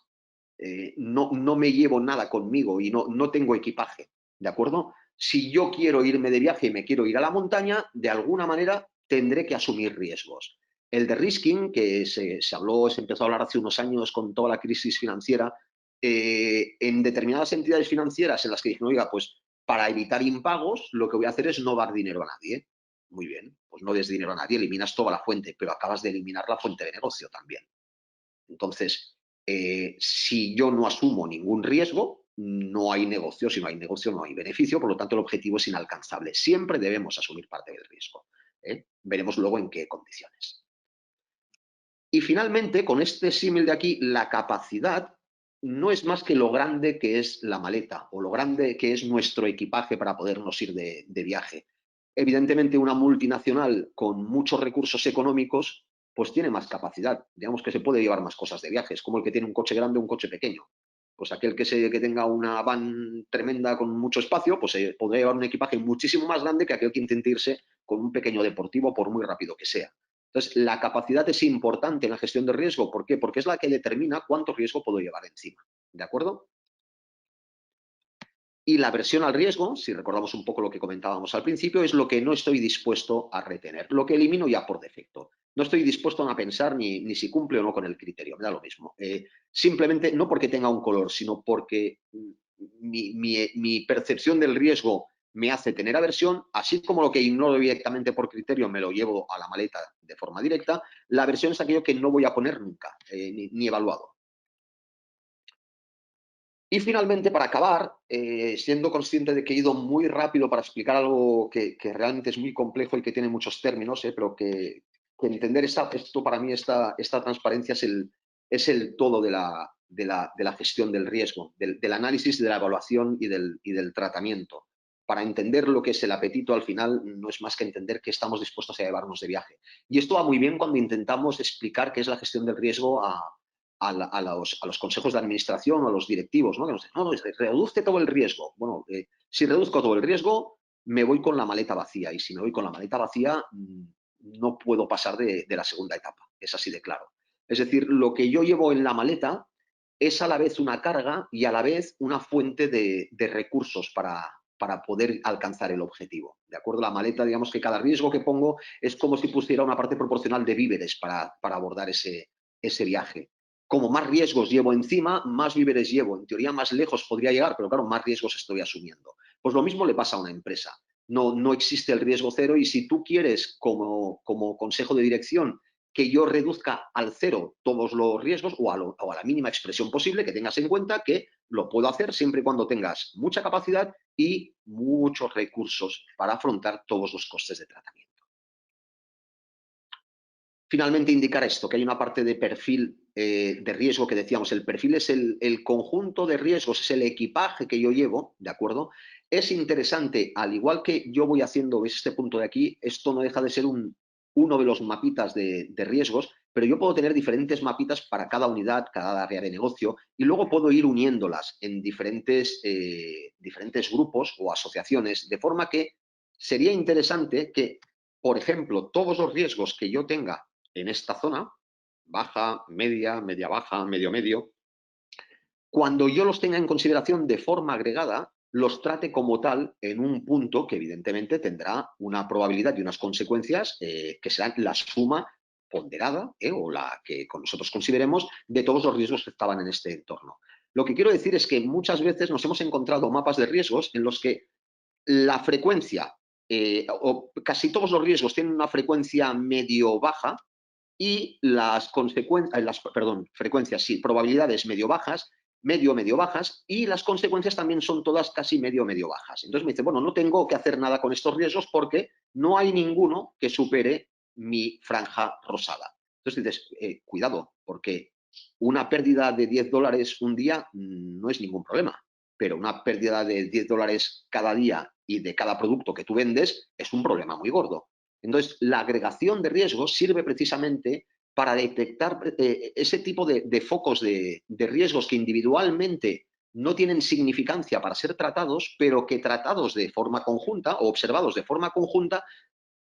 No me llevo nada conmigo y no tengo equipaje, ¿de acuerdo? Si yo quiero irme de viaje y me quiero ir a la montaña, de alguna manera tendré que asumir riesgos. El de risking, que se empezó a hablar hace unos años con toda la crisis financiera, en determinadas entidades financieras en las que dije, oiga, pues para evitar impagos, lo que voy a hacer es no dar dinero a nadie. Muy bien, pues no des dinero a nadie, eliminas toda la fuente, pero acabas de eliminar la fuente de negocio también. Entonces, si yo no asumo ningún riesgo, no hay negocio. Si no hay negocio, no hay beneficio. Por lo tanto, el objetivo es inalcanzable. Siempre debemos asumir parte del riesgo. Veremos luego en qué condiciones. Y finalmente, con este símil de aquí, la capacidad no es más que lo grande que es la maleta o lo grande que es nuestro equipaje para podernos ir de viaje. Evidentemente, una multinacional con muchos recursos económicos, pues tiene más capacidad. Digamos que se puede llevar más cosas de viajes, como el que tiene un coche grande o un coche pequeño. Pues aquel que tenga una van tremenda con mucho espacio, pues podría llevar un equipaje muchísimo más grande que aquel que intente irse con un pequeño deportivo, por muy rápido que sea. Entonces, la capacidad es importante en la gestión de riesgo. ¿Por qué? Porque es la que determina cuánto riesgo puedo llevar encima. ¿De acuerdo? Y la aversión al riesgo, si recordamos un poco lo que comentábamos al principio, es lo que no estoy dispuesto a retener, lo que elimino ya por defecto. No estoy dispuesto a pensar ni si cumple o no con el criterio, me da lo mismo. Simplemente no porque tenga un color, sino porque mi percepción del riesgo me hace tener aversión, así como lo que ignoro directamente por criterio me lo llevo a la maleta de forma directa. La aversión es aquello que no voy a poner nunca, ni evaluado. Y finalmente, para acabar, siendo consciente de que he ido muy rápido para explicar algo que realmente es muy complejo y que tiene muchos términos, pero que entender esto para mí, esta transparencia es el todo de la gestión del riesgo, del análisis, de la evaluación y del tratamiento. Para entender lo que es el apetito, al final no es más que entender qué estamos dispuestos a llevarnos de viaje. Y esto va muy bien cuando intentamos explicar qué es la gestión del riesgo a los consejos de administración o a los directivos, ¿no? Que nos dicen, no, reduce todo el riesgo. Bueno, si reduzco todo el riesgo, me voy con la maleta vacía. Y si me voy con la maleta vacía, no puedo pasar de la segunda etapa. Es así de claro. Es decir, lo que yo llevo en la maleta es a la vez una carga y a la vez una fuente de recursos para poder alcanzar el objetivo. ¿De acuerdo? La maleta, digamos que cada riesgo que pongo es como si pusiera una parte proporcional de víveres para abordar ese viaje. Como más riesgos llevo encima, más víveres llevo. En teoría, más lejos podría llegar, pero claro, más riesgos estoy asumiendo. Pues lo mismo le pasa a una empresa. No existe el riesgo cero y si tú quieres, como consejo de dirección, que yo reduzca al cero todos los riesgos o a la mínima expresión posible, que tengas en cuenta que lo puedo hacer siempre y cuando tengas mucha capacidad y muchos recursos para afrontar todos los costes de tratamiento. Finalmente, indicar esto, que hay una parte de perfil de riesgo que decíamos. El perfil es el conjunto de riesgos, es el equipaje que yo llevo, ¿de acuerdo? Es interesante, al igual que yo voy haciendo, ¿ves este punto de aquí? Esto no deja de ser uno de los mapitas de riesgos, pero yo puedo tener diferentes mapitas para cada unidad, cada área de negocio, y luego puedo ir uniéndolas en diferentes grupos o asociaciones, de forma que sería interesante que, por ejemplo, todos los riesgos que yo tenga en esta zona, baja, media, media baja, medio medio, cuando yo los tenga en consideración de forma agregada, los trate como tal en un punto que evidentemente tendrá una probabilidad y unas consecuencias que serán la suma ponderada o la que nosotros consideremos de todos los riesgos que estaban en este entorno. Lo que quiero decir es que muchas veces nos hemos encontrado mapas de riesgos en los que la frecuencia o casi todos los riesgos tienen una frecuencia medio baja y las consecuencias, perdón, frecuencias, sí, probabilidades medio bajas, medio bajas, y las consecuencias también son todas casi medio bajas. Entonces me dice, bueno, no tengo que hacer nada con estos riesgos porque no hay ninguno que supere mi franja rosada. Entonces dices, cuidado, porque una pérdida de $10 un día no es ningún problema, pero una pérdida de $10 cada día y de cada producto que tú vendes es un problema muy gordo. Entonces, la agregación de riesgos sirve precisamente para detectar ese tipo de focos de riesgos que individualmente no tienen significancia para ser tratados, pero que tratados de forma conjunta o observados de forma conjunta,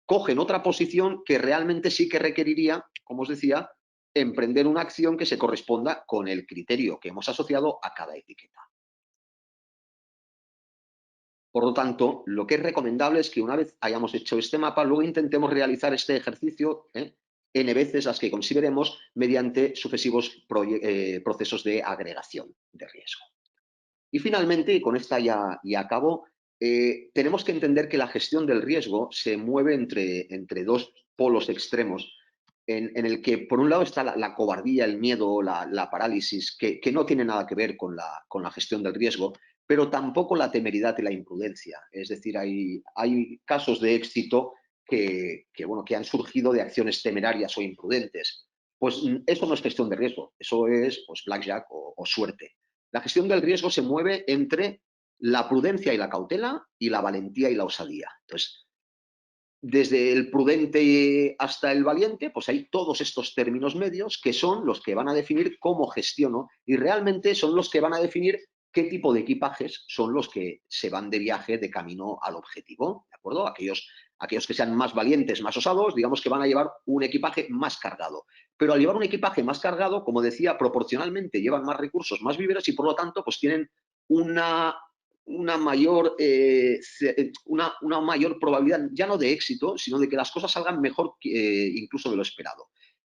cogen otra posición que realmente sí que requeriría, como os decía, emprender una acción que se corresponda con el criterio que hemos asociado a cada etiqueta. Por lo tanto, lo que es recomendable es que una vez hayamos hecho este mapa, luego intentemos realizar este ejercicio n veces las que consideremos mediante sucesivos procesos de agregación de riesgo. Y finalmente, y con esta ya acabo, tenemos que entender que la gestión del riesgo se mueve entre dos polos extremos, en el que por un lado está la cobardía, el miedo, la parálisis, que no tiene nada que ver con la gestión del riesgo, pero tampoco la temeridad y la imprudencia. Es decir, hay casos de éxito bueno, que han surgido de acciones temerarias o imprudentes. Pues eso no es gestión de riesgo, eso es pues, blackjack o suerte. La gestión del riesgo se mueve entre la prudencia y la cautela y la valentía y la osadía. Entonces, desde el prudente hasta el valiente, pues hay todos estos términos medios que son los que van a definir cómo gestiono y realmente son los que van a definir qué tipo de equipajes son los que se van de viaje de camino al objetivo, ¿de acuerdo? Aquellos que sean más valientes, más osados, digamos que van a llevar un equipaje más cargado. Pero al llevar un equipaje más cargado, como decía, proporcionalmente llevan más recursos, más víveres y por lo tanto pues tienen una una mayor, una mayor probabilidad, ya no de éxito, sino de que las cosas salgan mejor incluso de lo esperado.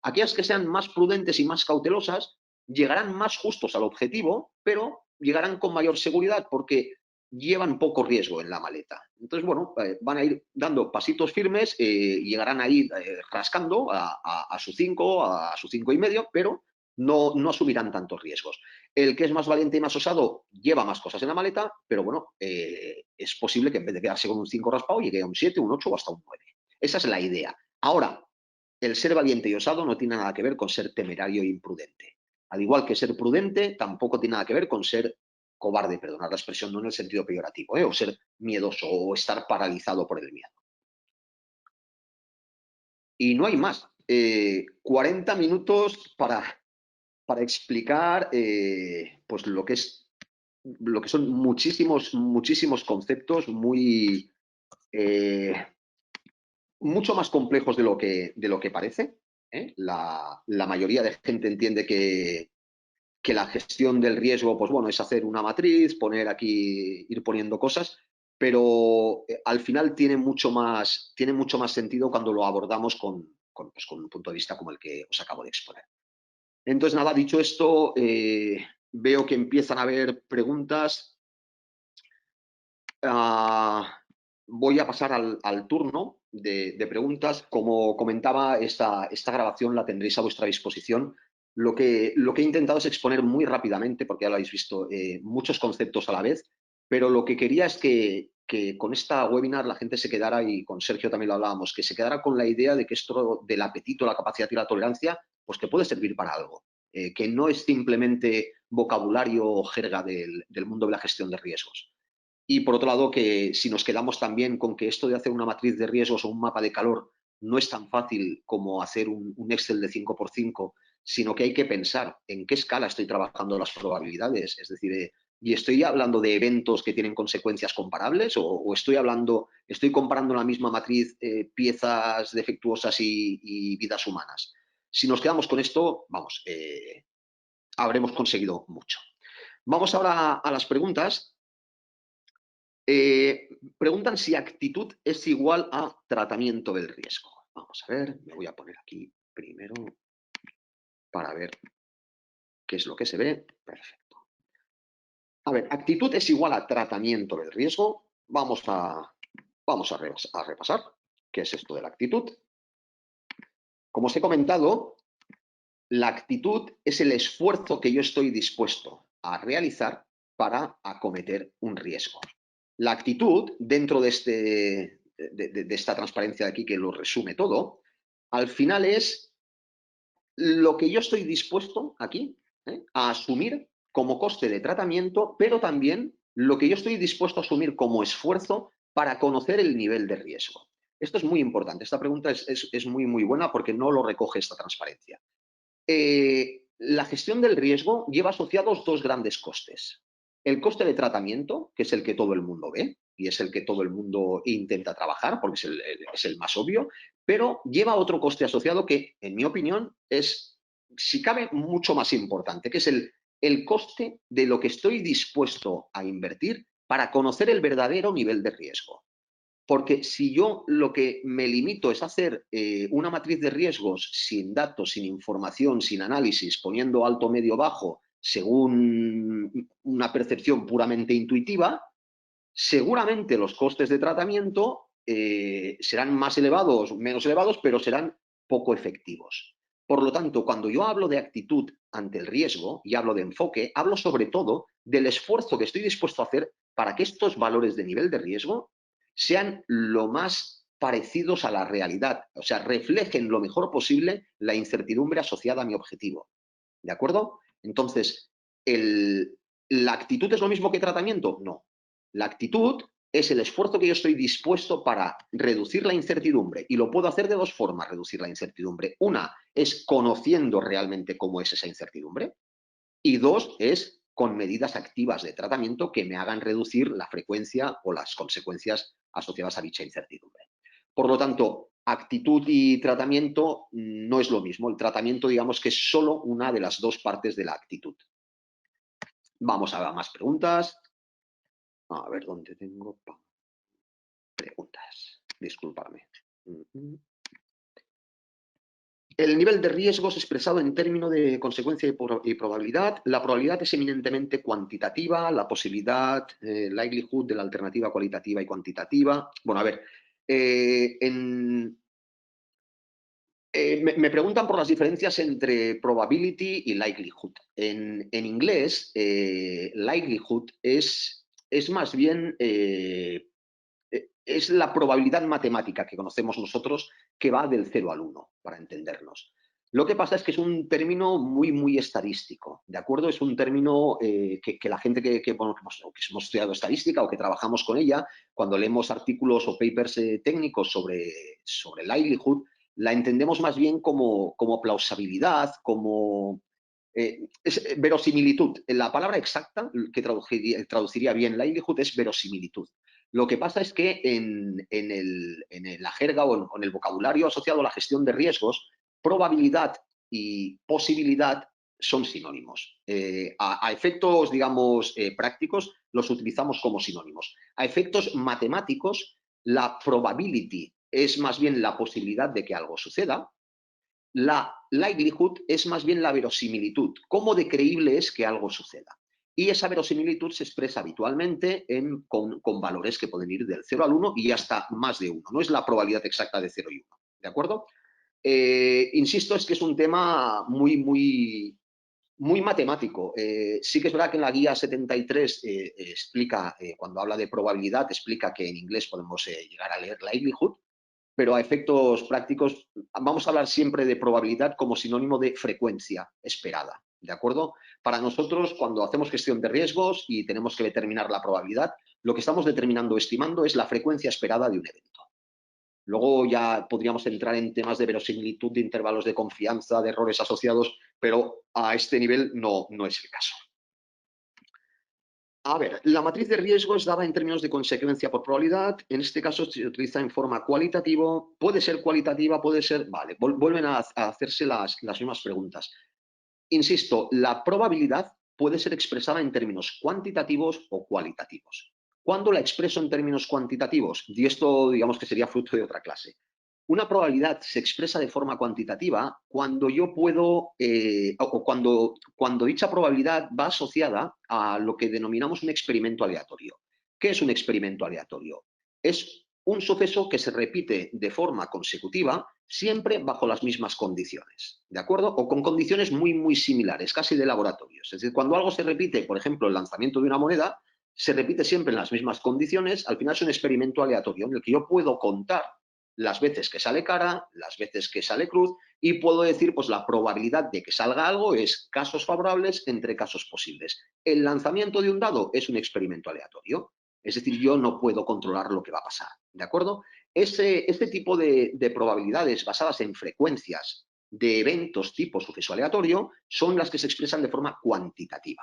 Aquellas que sean más prudentes y más cautelosas llegarán más justos al objetivo, pero llegarán con mayor seguridad porque llevan poco riesgo en la maleta. Entonces, bueno, van a ir dando pasitos firmes, llegarán ahí rascando a su 5, a su 5,5, pero no asumirán tantos riesgos. El que es más valiente y más osado lleva más cosas en la maleta, pero bueno, es posible que en vez de quedarse con un 5 raspado llegue a un 7, un 8 o hasta un 9. Esa es la idea. Ahora, el ser valiente y osado no tiene nada que ver con ser temerario e imprudente. Al igual que ser prudente, tampoco tiene nada que ver con ser cobarde, perdonad la expresión, no en el sentido peyorativo, o ser miedoso o estar paralizado por el miedo. Y no hay más. 40 minutos para explicar pues lo que son muchísimos conceptos eh, mucho más complejos de lo que parece. La mayoría de gente entiende que la gestión del riesgo, pues bueno, es hacer una matriz, ir poniendo cosas, pero al final tiene mucho más sentido cuando lo abordamos con un punto de vista como el que os acabo de exponer. Entonces, nada, dicho esto, veo que empiezan a haber preguntas. Voy a pasar al turno de preguntas. Como comentaba, esta grabación la tendréis a vuestra disposición. Lo que he intentado es exponer muy rápidamente, porque ya lo habéis visto, muchos conceptos a la vez, pero lo que quería es que con esta webinar la gente se quedara, y con Sergio también lo hablábamos, que se quedara con la idea de que esto del apetito, la capacidad y la tolerancia, pues que puede servir para algo, que no es simplemente vocabulario o jerga del mundo de la gestión de riesgos. Y por otro lado, que si nos quedamos también con que esto de hacer una matriz de riesgos o un mapa de calor no es tan fácil como hacer un Excel de 5x5, sino que hay que pensar en qué escala estoy trabajando las probabilidades. Es decir, ¿y estoy hablando de eventos que tienen consecuencias comparables o estoy comparando en la misma matriz piezas defectuosas y vidas humanas? Si nos quedamos con esto, vamos, habremos conseguido mucho. Vamos ahora a las preguntas. Preguntan si actitud es igual a tratamiento del riesgo. Vamos a ver, me voy a poner aquí primero para ver qué es lo que se ve. Perfecto. A ver, actitud es igual a tratamiento del riesgo. Vamos a repasar qué es esto de la actitud. Como os he comentado, la actitud es el esfuerzo que yo estoy dispuesto a realizar para acometer un riesgo. La actitud, dentro de esta transparencia de aquí que lo resume todo, al final es lo que yo estoy dispuesto aquí a asumir como coste de tratamiento, pero también lo que yo estoy dispuesto a asumir como esfuerzo para conocer el nivel de riesgo. Esto es muy importante. Esta pregunta es muy, muy buena porque no lo recoge esta transparencia. La gestión del riesgo lleva asociados dos grandes costes. El coste de tratamiento, que es el que todo el mundo ve y es el que todo el mundo intenta trabajar porque es el más obvio, pero lleva otro coste asociado que, en mi opinión, es, si cabe, mucho más importante, que es el coste de lo que estoy dispuesto a invertir para conocer el verdadero nivel de riesgo. Porque si yo lo que me limito es hacer una matriz de riesgos sin datos, sin información, sin análisis, poniendo alto, medio, bajo, según una percepción puramente intuitiva, seguramente los costes de tratamiento serán más elevados, menos elevados, pero serán poco efectivos. Por lo tanto, cuando yo hablo de actitud ante el riesgo y hablo de enfoque, hablo sobre todo del esfuerzo que estoy dispuesto a hacer para que estos valores de nivel de riesgo sean lo más parecidos a la realidad, o sea, reflejen lo mejor posible la incertidumbre asociada a mi objetivo. ¿De acuerdo? Entonces, ¿la actitud es lo mismo que tratamiento? No. La actitud es el esfuerzo que yo estoy dispuesto para reducir la incertidumbre. Y lo puedo hacer de dos formas, reducir la incertidumbre. Una es conociendo realmente cómo es esa incertidumbre. Y dos es con medidas activas de tratamiento que me hagan reducir la frecuencia o las consecuencias asociadas a dicha incertidumbre. Por lo tanto, actitud y tratamiento no es lo mismo. El tratamiento, digamos que es solo una de las dos partes de la actitud. Vamos a ver más preguntas. A ver dónde tengo preguntas. Disculpadme. El nivel de riesgos expresado en términos de consecuencia y probabilidad. La probabilidad es eminentemente cuantitativa, la posibilidad, likelihood de la alternativa cualitativa y cuantitativa. Bueno, a ver, me preguntan por las diferencias entre probability y likelihood. En inglés, likelihood es más bien es la probabilidad matemática que conocemos nosotros que va del 0 al 1, para entendernos. Lo que pasa es que es un término muy, muy estadístico, ¿de acuerdo? Es un término que la gente que hemos estudiado estadística o que trabajamos con ella, cuando leemos artículos o papers técnicos sobre likelihood, la entendemos más bien como plausibilidad, como verosimilitud. La palabra exacta que traduciría bien likelihood es verosimilitud. Lo que pasa es que en la jerga o en el vocabulario asociado a la gestión de riesgos, probabilidad y posibilidad son sinónimos. A efectos, digamos, prácticos, los utilizamos como sinónimos. A efectos matemáticos, la probability es más bien la posibilidad de que algo suceda. La likelihood es más bien la verosimilitud, cómo de creíble es que algo suceda. Y esa verosimilitud se expresa habitualmente con valores que pueden ir del 0 al 1 y hasta más de 1. No es la probabilidad exacta de 0 y 1. ¿De acuerdo? Insisto, es que es un tema muy, muy, muy matemático. Sí que es verdad que en la guía 73 explica, cuando habla de probabilidad, explica que en inglés podemos llegar a leer likelihood, pero a efectos prácticos vamos a hablar siempre de probabilidad como sinónimo de frecuencia esperada, ¿de acuerdo? Para nosotros, cuando hacemos gestión de riesgos y tenemos que determinar la probabilidad, lo que estamos determinando o estimando es la frecuencia esperada de un evento. Luego ya podríamos entrar en temas de verosimilitud, de intervalos de confianza, de errores asociados, pero a este nivel no es el caso. A ver, la matriz de riesgo es dada en términos de consecuencia por probabilidad. En este caso se utiliza en forma cualitativa. Puede ser cualitativa, puede ser... Vale, vuelven a hacerse las mismas preguntas. Insisto, la probabilidad puede ser expresada en términos cuantitativos o cualitativos. ¿Cuándo la expreso en términos cuantitativos? Y esto, digamos que sería fruto de otra clase. Una probabilidad se expresa de forma cuantitativa cuando yo puedo, o cuando dicha probabilidad va asociada a lo que denominamos un experimento aleatorio. ¿Qué es un experimento aleatorio? Es un suceso que se repite de forma consecutiva siempre bajo las mismas condiciones, ¿de acuerdo? O con condiciones muy, muy similares, casi de laboratorio. Es decir, cuando algo se repite, por ejemplo, el lanzamiento de una moneda, se repite siempre en las mismas condiciones, al final es un experimento aleatorio en el que yo puedo contar las veces que sale cara, las veces que sale cruz, y puedo decir, pues la probabilidad de que salga algo es casos favorables entre casos posibles. El lanzamiento de un dado es un experimento aleatorio, es decir, yo no puedo controlar lo que va a pasar, ¿de acuerdo? Este tipo de probabilidades basadas en frecuencias de eventos tipo suceso aleatorio son las que se expresan de forma cuantitativa.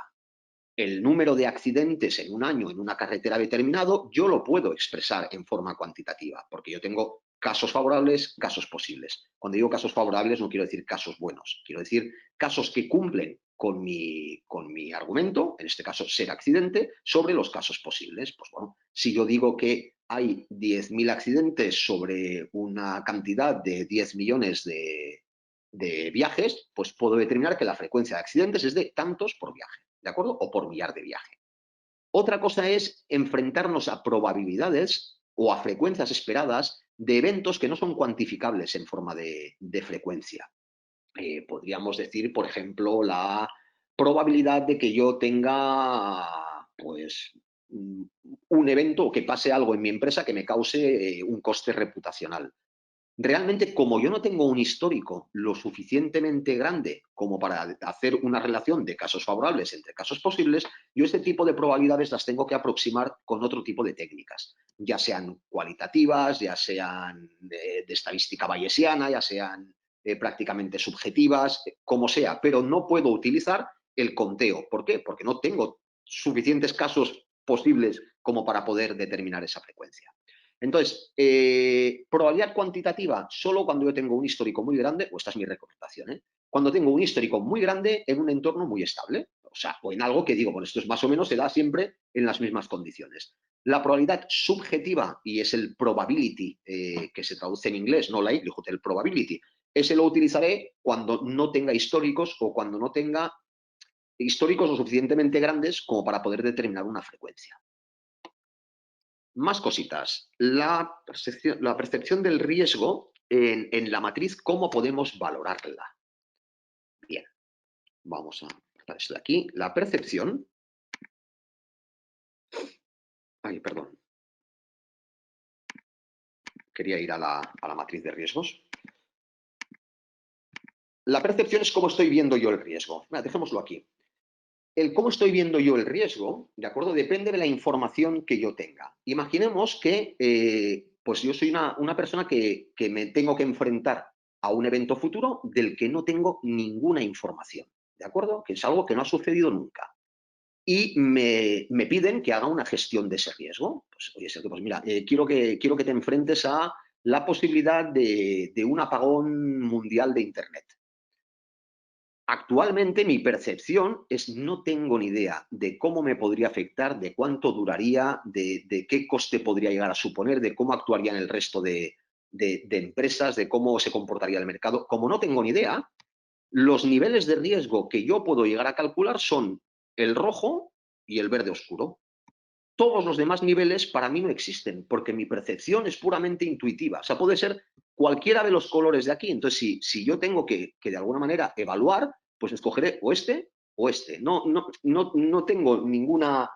El número de accidentes en un año en una carretera determinado, yo lo puedo expresar en forma cuantitativa, porque yo tengo casos favorables, casos posibles. Cuando digo casos favorables no quiero decir casos buenos, quiero decir casos que cumplen con mi argumento, en este caso ser accidente, sobre los casos posibles. Pues bueno, si yo digo que hay 10.000 accidentes sobre una cantidad de 10 millones de viajes, pues puedo determinar que la frecuencia de accidentes es de tantos por viaje, ¿de acuerdo? O por millar de viaje. Otra cosa es enfrentarnos a probabilidades o a frecuencias esperadas de eventos que no son cuantificables en forma de frecuencia. Podríamos decir, por ejemplo, la probabilidad de que yo tenga, pues, un evento o que pase algo en mi empresa que me cause un coste reputacional. Realmente, como yo no tengo un histórico lo suficientemente grande como para hacer una relación de casos favorables entre casos posibles, yo este tipo de probabilidades las tengo que aproximar con otro tipo de técnicas, ya sean cualitativas, ya sean de estadística bayesiana, ya sean prácticamente subjetivas, como sea, pero no puedo utilizar el conteo. ¿Por qué? Porque no tengo suficientes casos posibles como para poder determinar esa frecuencia. Entonces, probabilidad cuantitativa solo cuando yo tengo un histórico muy grande, o esta es mi recomendación, ¿eh? Cuando tengo un histórico muy grande en un entorno muy estable, o sea, o en algo que digo, bueno, esto es más o menos se da siempre en las mismas condiciones. La probabilidad subjetiva, y es el probability, que se traduce en inglés, no likelihood, el probability, ese lo utilizaré cuando no tenga históricos o cuando no tenga históricos lo suficientemente grandes como para poder determinar una frecuencia. Más cositas. La percepción del riesgo en la matriz, ¿cómo podemos valorarla? Bien, vamos a cortar esto de aquí. La percepción. Ay, perdón. Quería ir a la matriz de riesgos. La percepción es cómo estoy viendo yo el riesgo. Dejémoslo aquí. El cómo estoy viendo yo el riesgo, ¿de acuerdo? Depende de la información que yo tenga. Imaginemos que pues yo soy una persona que me tengo que enfrentar a un evento futuro del que no tengo ninguna información, ¿de acuerdo? Que es algo que no ha sucedido nunca. Y me piden que haga una gestión de ese riesgo. Pues, oye, Sergio, pues mira, quiero que te enfrentes a la posibilidad de un apagón mundial de Internet. Actualmente mi percepción es no tengo ni idea de cómo me podría afectar, de cuánto duraría, de qué coste podría llegar a suponer, de cómo actuarían el resto de empresas, de cómo se comportaría el mercado. Como no tengo ni idea, los niveles de riesgo que yo puedo llegar a calcular son el rojo y el verde oscuro. Todos los demás niveles para mí no existen, porque mi percepción es puramente intuitiva. O sea, puede ser cualquiera de los colores de aquí. Entonces, si yo tengo que de alguna manera evaluar, pues escogeré o este o este. No tengo ninguna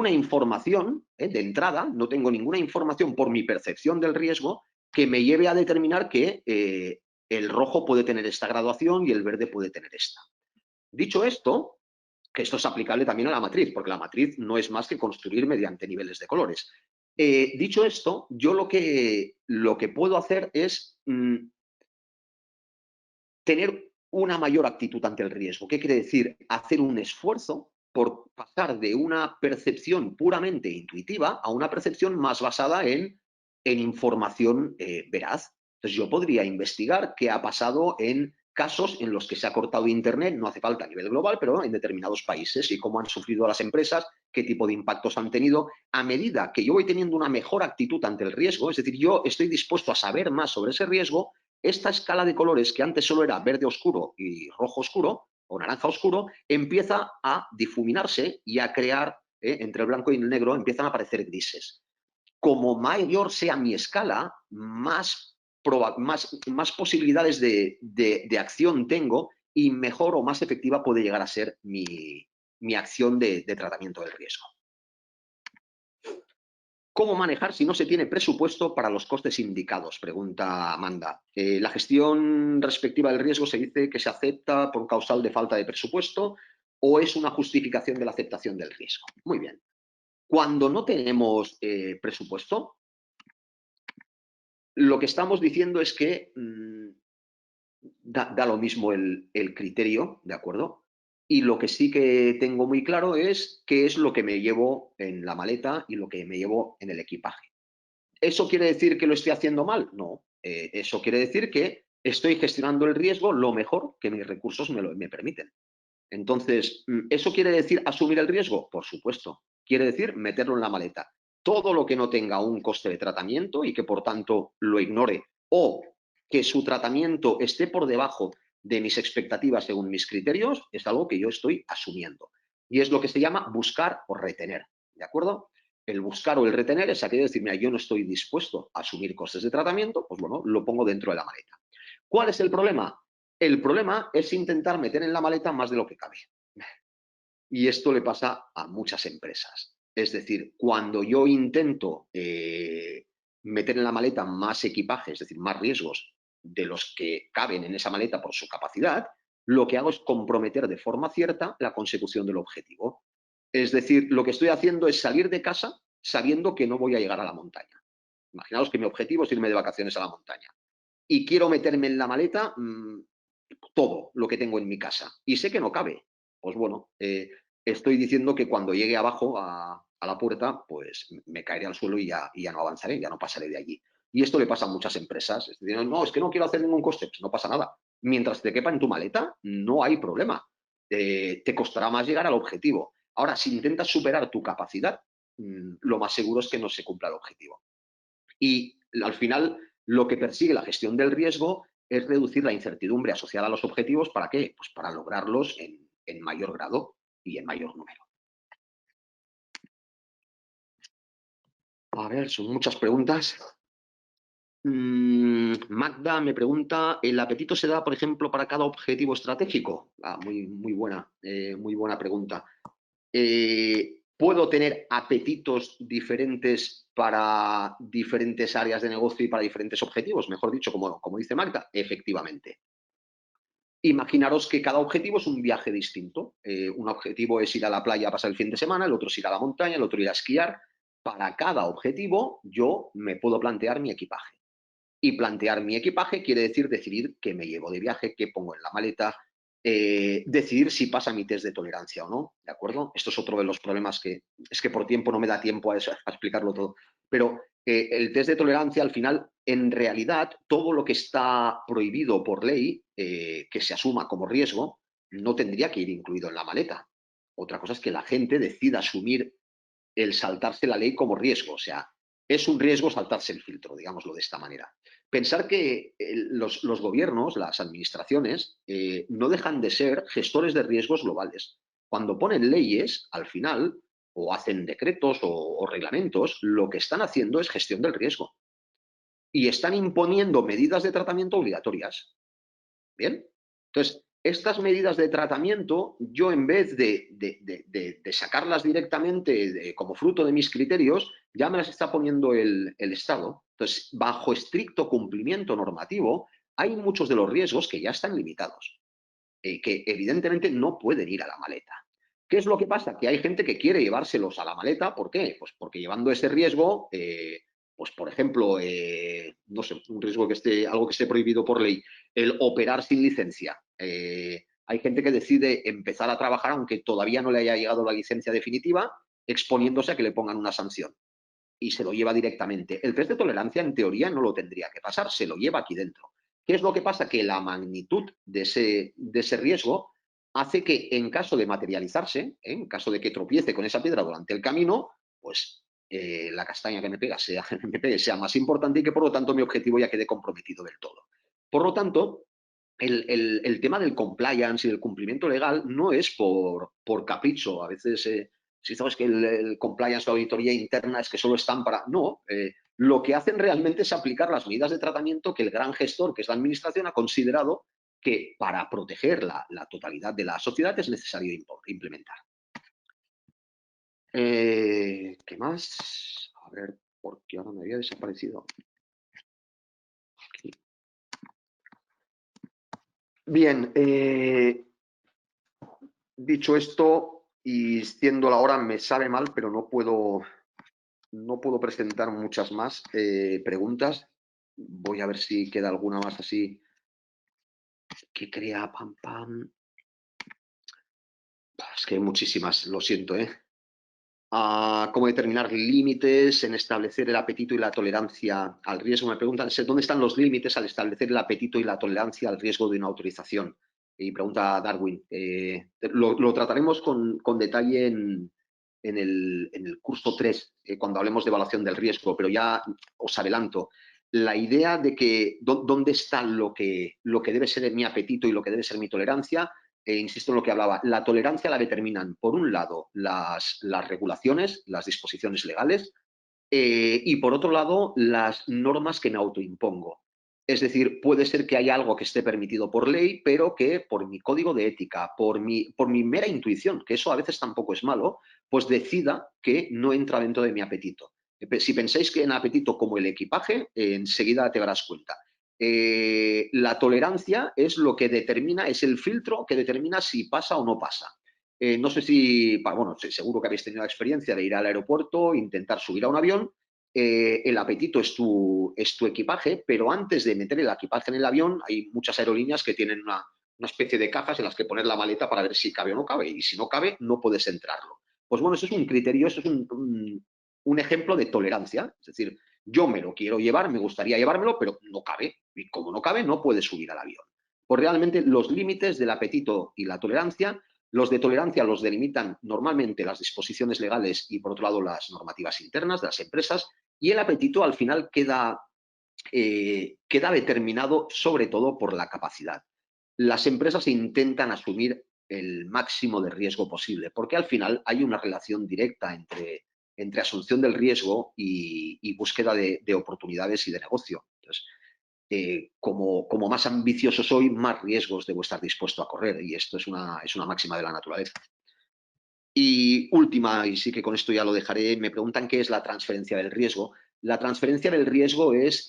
información de entrada, no tengo ninguna información por mi percepción del riesgo que me lleve a determinar que el rojo puede tener esta graduación y el verde puede tener esta. Dicho esto, que esto es aplicable también a la matriz, porque la matriz no es más que construir mediante niveles de colores. Dicho esto, yo lo que puedo hacer es tener una mayor actitud ante el riesgo. ¿Qué quiere decir? Hacer un esfuerzo por pasar de una percepción puramente intuitiva a una percepción más basada en información veraz. Entonces yo podría investigar qué ha pasado en casos en los que se ha cortado Internet, no hace falta a nivel global, pero en determinados países y cómo han sufrido las empresas, qué tipo de impactos han tenido. A medida que yo voy teniendo una mejor actitud ante el riesgo, es decir, yo estoy dispuesto a saber más sobre ese riesgo, esta escala de colores que antes solo era verde oscuro y rojo oscuro o naranja oscuro, empieza a difuminarse y a crear, entre el blanco y el negro, empiezan a aparecer grises. Como mayor sea mi escala, más posibilidades de acción tengo y mejor o más efectiva puede llegar a ser mi acción de tratamiento del riesgo. ¿Cómo manejar si no se tiene presupuesto para los costes indicados? Pregunta Amanda. La gestión respectiva del riesgo se dice que se acepta por causal de falta de presupuesto o es una justificación de la aceptación del riesgo. Muy bien. Cuando no tenemos presupuesto, lo que estamos diciendo es que da lo mismo el criterio, ¿de acuerdo? Y lo que sí que tengo muy claro es qué es lo que me llevo en la maleta y lo que me llevo en el equipaje. ¿Eso quiere decir que lo estoy haciendo mal? No. Eso quiere decir que estoy gestionando el riesgo lo mejor que mis recursos me permiten. Entonces, ¿eso quiere decir asumir el riesgo? Por supuesto. Quiere decir meterlo en la maleta. Todo lo que no tenga un coste de tratamiento y que por tanto lo ignore o que su tratamiento esté por debajo de mis expectativas según mis criterios, es algo que yo estoy asumiendo. Y es lo que se llama buscar o retener. ¿De acuerdo? El buscar o el retener es aquello de decir, mira, yo no estoy dispuesto a asumir costes de tratamiento, pues bueno, lo pongo dentro de la maleta. ¿Cuál es el problema? El problema es intentar meter en la maleta más de lo que cabe. Y esto le pasa a muchas empresas. Es decir, cuando yo intento meter en la maleta más equipaje, es decir, más riesgos de los que caben en esa maleta por su capacidad, lo que hago es comprometer de forma cierta la consecución del objetivo. Es decir, lo que estoy haciendo es salir de casa sabiendo que no voy a llegar a la montaña. Imaginaos que mi objetivo es irme de vacaciones a la montaña y quiero meterme en la maleta todo lo que tengo en mi casa y sé que no cabe. Pues bueno, estoy diciendo que cuando llegue abajo a la puerta, pues me caeré al suelo y ya no avanzaré, ya no pasaré de allí. Y esto le pasa a muchas empresas. Es decir, no, es que no quiero hacer ningún coste, pues no pasa nada. Mientras te quepa en tu maleta, no hay problema. Te costará más llegar al objetivo. Ahora, si intentas superar tu capacidad, lo más seguro es que no se cumpla el objetivo. Y al final, lo que persigue la gestión del riesgo es reducir la incertidumbre asociada a los objetivos. ¿Para qué? Pues para lograrlos en mayor grado y en mayor número. A ver, son muchas preguntas. Magda me pregunta, ¿el apetito se da, por ejemplo, para cada objetivo estratégico? Muy buena pregunta. ¿Puedo tener apetitos diferentes para diferentes áreas de negocio y para diferentes objetivos? Mejor dicho, como dice Magda, efectivamente. Imaginaros que cada objetivo es un viaje distinto. Un objetivo es ir a la playa a pasar el fin de semana, el otro es ir a la montaña, el otro ir a esquiar. Para cada objetivo yo me puedo plantear mi equipaje. Y plantear mi equipaje quiere decir decidir qué me llevo de viaje, qué pongo en la maleta, decidir si pasa mi test de tolerancia o no, ¿de acuerdo? Esto es otro de los problemas que es que por tiempo no me da tiempo a explicarlo todo. Pero el test de tolerancia, al final, en realidad, todo lo que está prohibido por ley, que se asuma como riesgo, no tendría que ir incluido en la maleta. Otra cosa es que la gente decida asumir el saltarse la ley como riesgo. O sea, es un riesgo saltarse el filtro, digámoslo de esta manera. Pensar que los gobiernos, las administraciones, no dejan de ser gestores de riesgos globales. Cuando ponen leyes, al final, o hacen decretos o reglamentos, lo que están haciendo es gestión del riesgo. Y están imponiendo medidas de tratamiento obligatorias. ¿Bien? Entonces, estas medidas de tratamiento, yo en vez de sacarlas directamente como fruto de mis criterios, ya me las está poniendo el Estado. Entonces, bajo estricto cumplimiento normativo, hay muchos de los riesgos que ya están limitados, que evidentemente no pueden ir a la maleta. ¿Qué es lo que pasa? Que hay gente que quiere llevárselos a la maleta. ¿Por qué? Pues porque llevando ese riesgo, pues por ejemplo, no sé, un riesgo algo que esté prohibido por ley, el operar sin licencia. Hay gente que decide empezar a trabajar aunque todavía no le haya llegado la licencia definitiva, exponiéndose a que le pongan una sanción. Y se lo lleva directamente. El test de tolerancia, en teoría, no lo tendría que pasar, se lo lleva aquí dentro. ¿Qué es lo que pasa? Que la magnitud de ese riesgo hace que en caso de materializarse, en caso de que tropiece con esa piedra durante el camino, pues la castaña que me pegue sea más importante y que por lo tanto mi objetivo ya quede comprometido del todo. Por lo tanto, el tema del compliance y del cumplimiento legal no es por capricho. A veces si sabes que el compliance o auditoría interna es que solo están para... No, lo que hacen realmente es aplicar las medidas de tratamiento que el gran gestor, que es la administración, ha considerado que para proteger la totalidad de la sociedad es necesario implementar. ¿Qué más? A ver, porque ahora me había desaparecido. Aquí. Bien, dicho esto, y siendo la hora, me sabe mal, pero no puedo presentar muchas más preguntas. Voy a ver si queda alguna más así que crea pam pam. Es que hay muchísimas, lo siento, ¿eh? Cómo determinar límites en establecer el apetito y la tolerancia al riesgo. Me preguntan, ¿dónde están los límites al establecer el apetito y la tolerancia al riesgo de una autorización? Y pregunta Darwin. Lo trataremos con detalle en el curso 3, cuando hablemos de evaluación del riesgo, pero ya os adelanto. La idea de que dónde está lo que debe ser mi apetito y lo que debe ser mi tolerancia, insisto en lo que hablaba, la tolerancia la determinan, por un lado, las regulaciones, las disposiciones legales, y por otro lado, las normas que me autoimpongo. Es decir, puede ser que haya algo que esté permitido por ley, pero que por mi código de ética, por mi mera intuición, que eso a veces tampoco es malo, pues decida que no entra dentro de mi apetito. Si pensáis que en apetito como el equipaje, enseguida te darás cuenta. La tolerancia es lo que determina, es el filtro que determina si pasa o no pasa. No sé si, bueno, seguro que habéis tenido la experiencia de ir al aeropuerto, intentar subir a un avión. El apetito es tu equipaje, pero antes de meter el equipaje en el avión, hay muchas aerolíneas que tienen una especie de cajas en las que poner la maleta para ver si cabe o no cabe. Y si no cabe, no puedes entrarlo. Pues bueno, eso es un criterio, eso es un ejemplo de tolerancia. Es decir, yo me lo quiero llevar, me gustaría llevármelo, pero no cabe. Y como no cabe, no puedes subir al avión. Pues realmente los límites del apetito y la tolerancia, los de tolerancia los delimitan normalmente las disposiciones legales y, por otro lado, las normativas internas de las empresas, y el apetito al final queda determinado sobre todo por la capacidad. Las empresas intentan asumir el máximo de riesgo posible, porque al final hay una relación directa entre asunción del riesgo y búsqueda de oportunidades y de negocio. Entonces, como más ambicioso soy, más riesgos debo estar dispuesto a correr, y esto es una máxima de la naturaleza. Y última, y sí que con esto ya lo dejaré, me preguntan qué es la transferencia del riesgo. La transferencia del riesgo es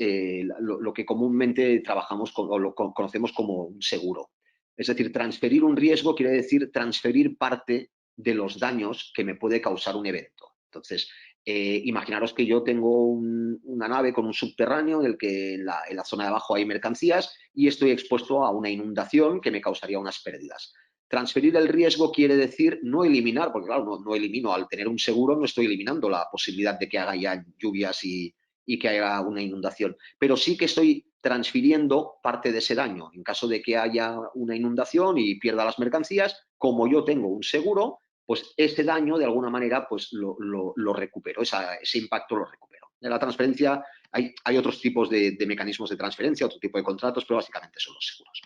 lo que comúnmente trabajamos o lo conocemos como un seguro. Es decir, transferir un riesgo quiere decir transferir parte de los daños que me puede causar un evento. Entonces, imaginaros que yo tengo una nave con un subterráneo en el que en la zona de abajo hay mercancías y estoy expuesto a una inundación que me causaría unas pérdidas. Transferir el riesgo quiere decir no eliminar, porque claro, no elimino, al tener un seguro no estoy eliminando la posibilidad de que haga ya lluvias y que haya una inundación, pero sí que estoy transfiriendo parte de ese daño. En caso de que haya una inundación y pierda las mercancías, como yo tengo un seguro, pues ese daño de alguna manera pues lo recupero, ese impacto lo recupero. En la transferencia hay otros tipos de mecanismos de transferencia, otro tipo de contratos, pero básicamente son los seguros.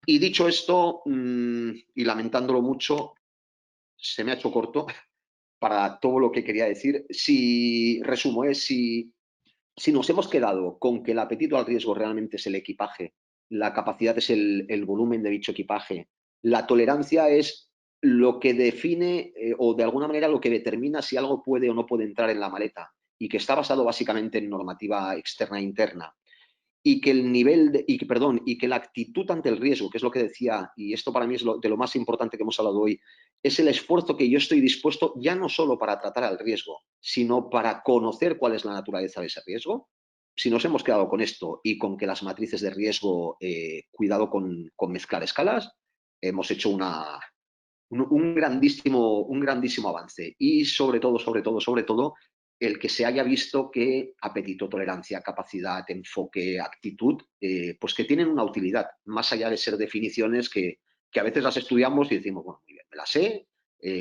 Y dicho esto, y lamentándolo mucho, se me ha hecho corto para todo lo que quería decir. Si resumo, si nos hemos quedado con que el apetito al riesgo realmente es el equipaje, la capacidad es el volumen de dicho equipaje, la tolerancia es lo que define o de alguna manera lo que determina si algo puede o no puede entrar en la maleta, y que está basado básicamente en normativa externa e interna, y que el nivel y que la actitud ante el riesgo, que es lo que decía, y esto para mí es de lo más importante que hemos hablado hoy, es el esfuerzo que yo estoy dispuesto ya no solo para tratar al riesgo, sino para conocer cuál es la naturaleza de ese riesgo. Si nos hemos quedado con esto y con que las matrices de riesgo, cuidado con mezclar escalas, hemos hecho un grandísimo avance. Y sobre todo, el que se haya visto que apetito, tolerancia, capacidad, enfoque, actitud, pues que tienen una utilidad, más allá de ser definiciones que a veces las estudiamos y decimos, bueno, muy bien, me las sé,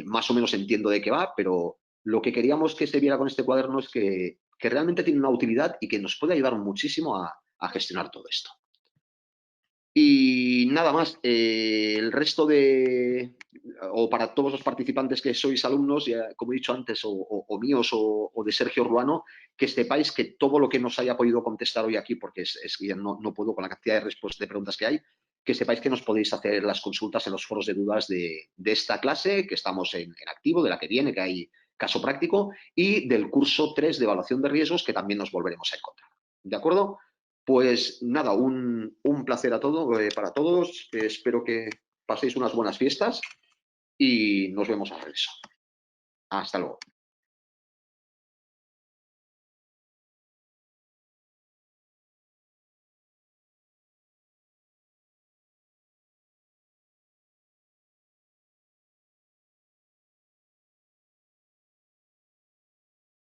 más o menos entiendo de qué va, pero lo que queríamos que se viera con este cuaderno es que realmente tiene una utilidad y que nos puede ayudar muchísimo a gestionar todo esto. Y nada más, el resto o para todos los participantes que sois alumnos, ya, como he dicho antes, o míos o de Sergio Ruano, que sepáis que todo lo que nos haya podido contestar hoy aquí, porque es que ya no puedo con la cantidad de respuestas, de preguntas que hay, que sepáis que nos podéis hacer las consultas en los foros de dudas de esta clase, que estamos en activo, de la que viene, que hay caso práctico, y del curso 3 de evaluación de riesgos, que también nos volveremos a encontrar. ¿De acuerdo? Pues nada, un placer para todos. Espero que paséis unas buenas fiestas y nos vemos al regreso. Hasta luego.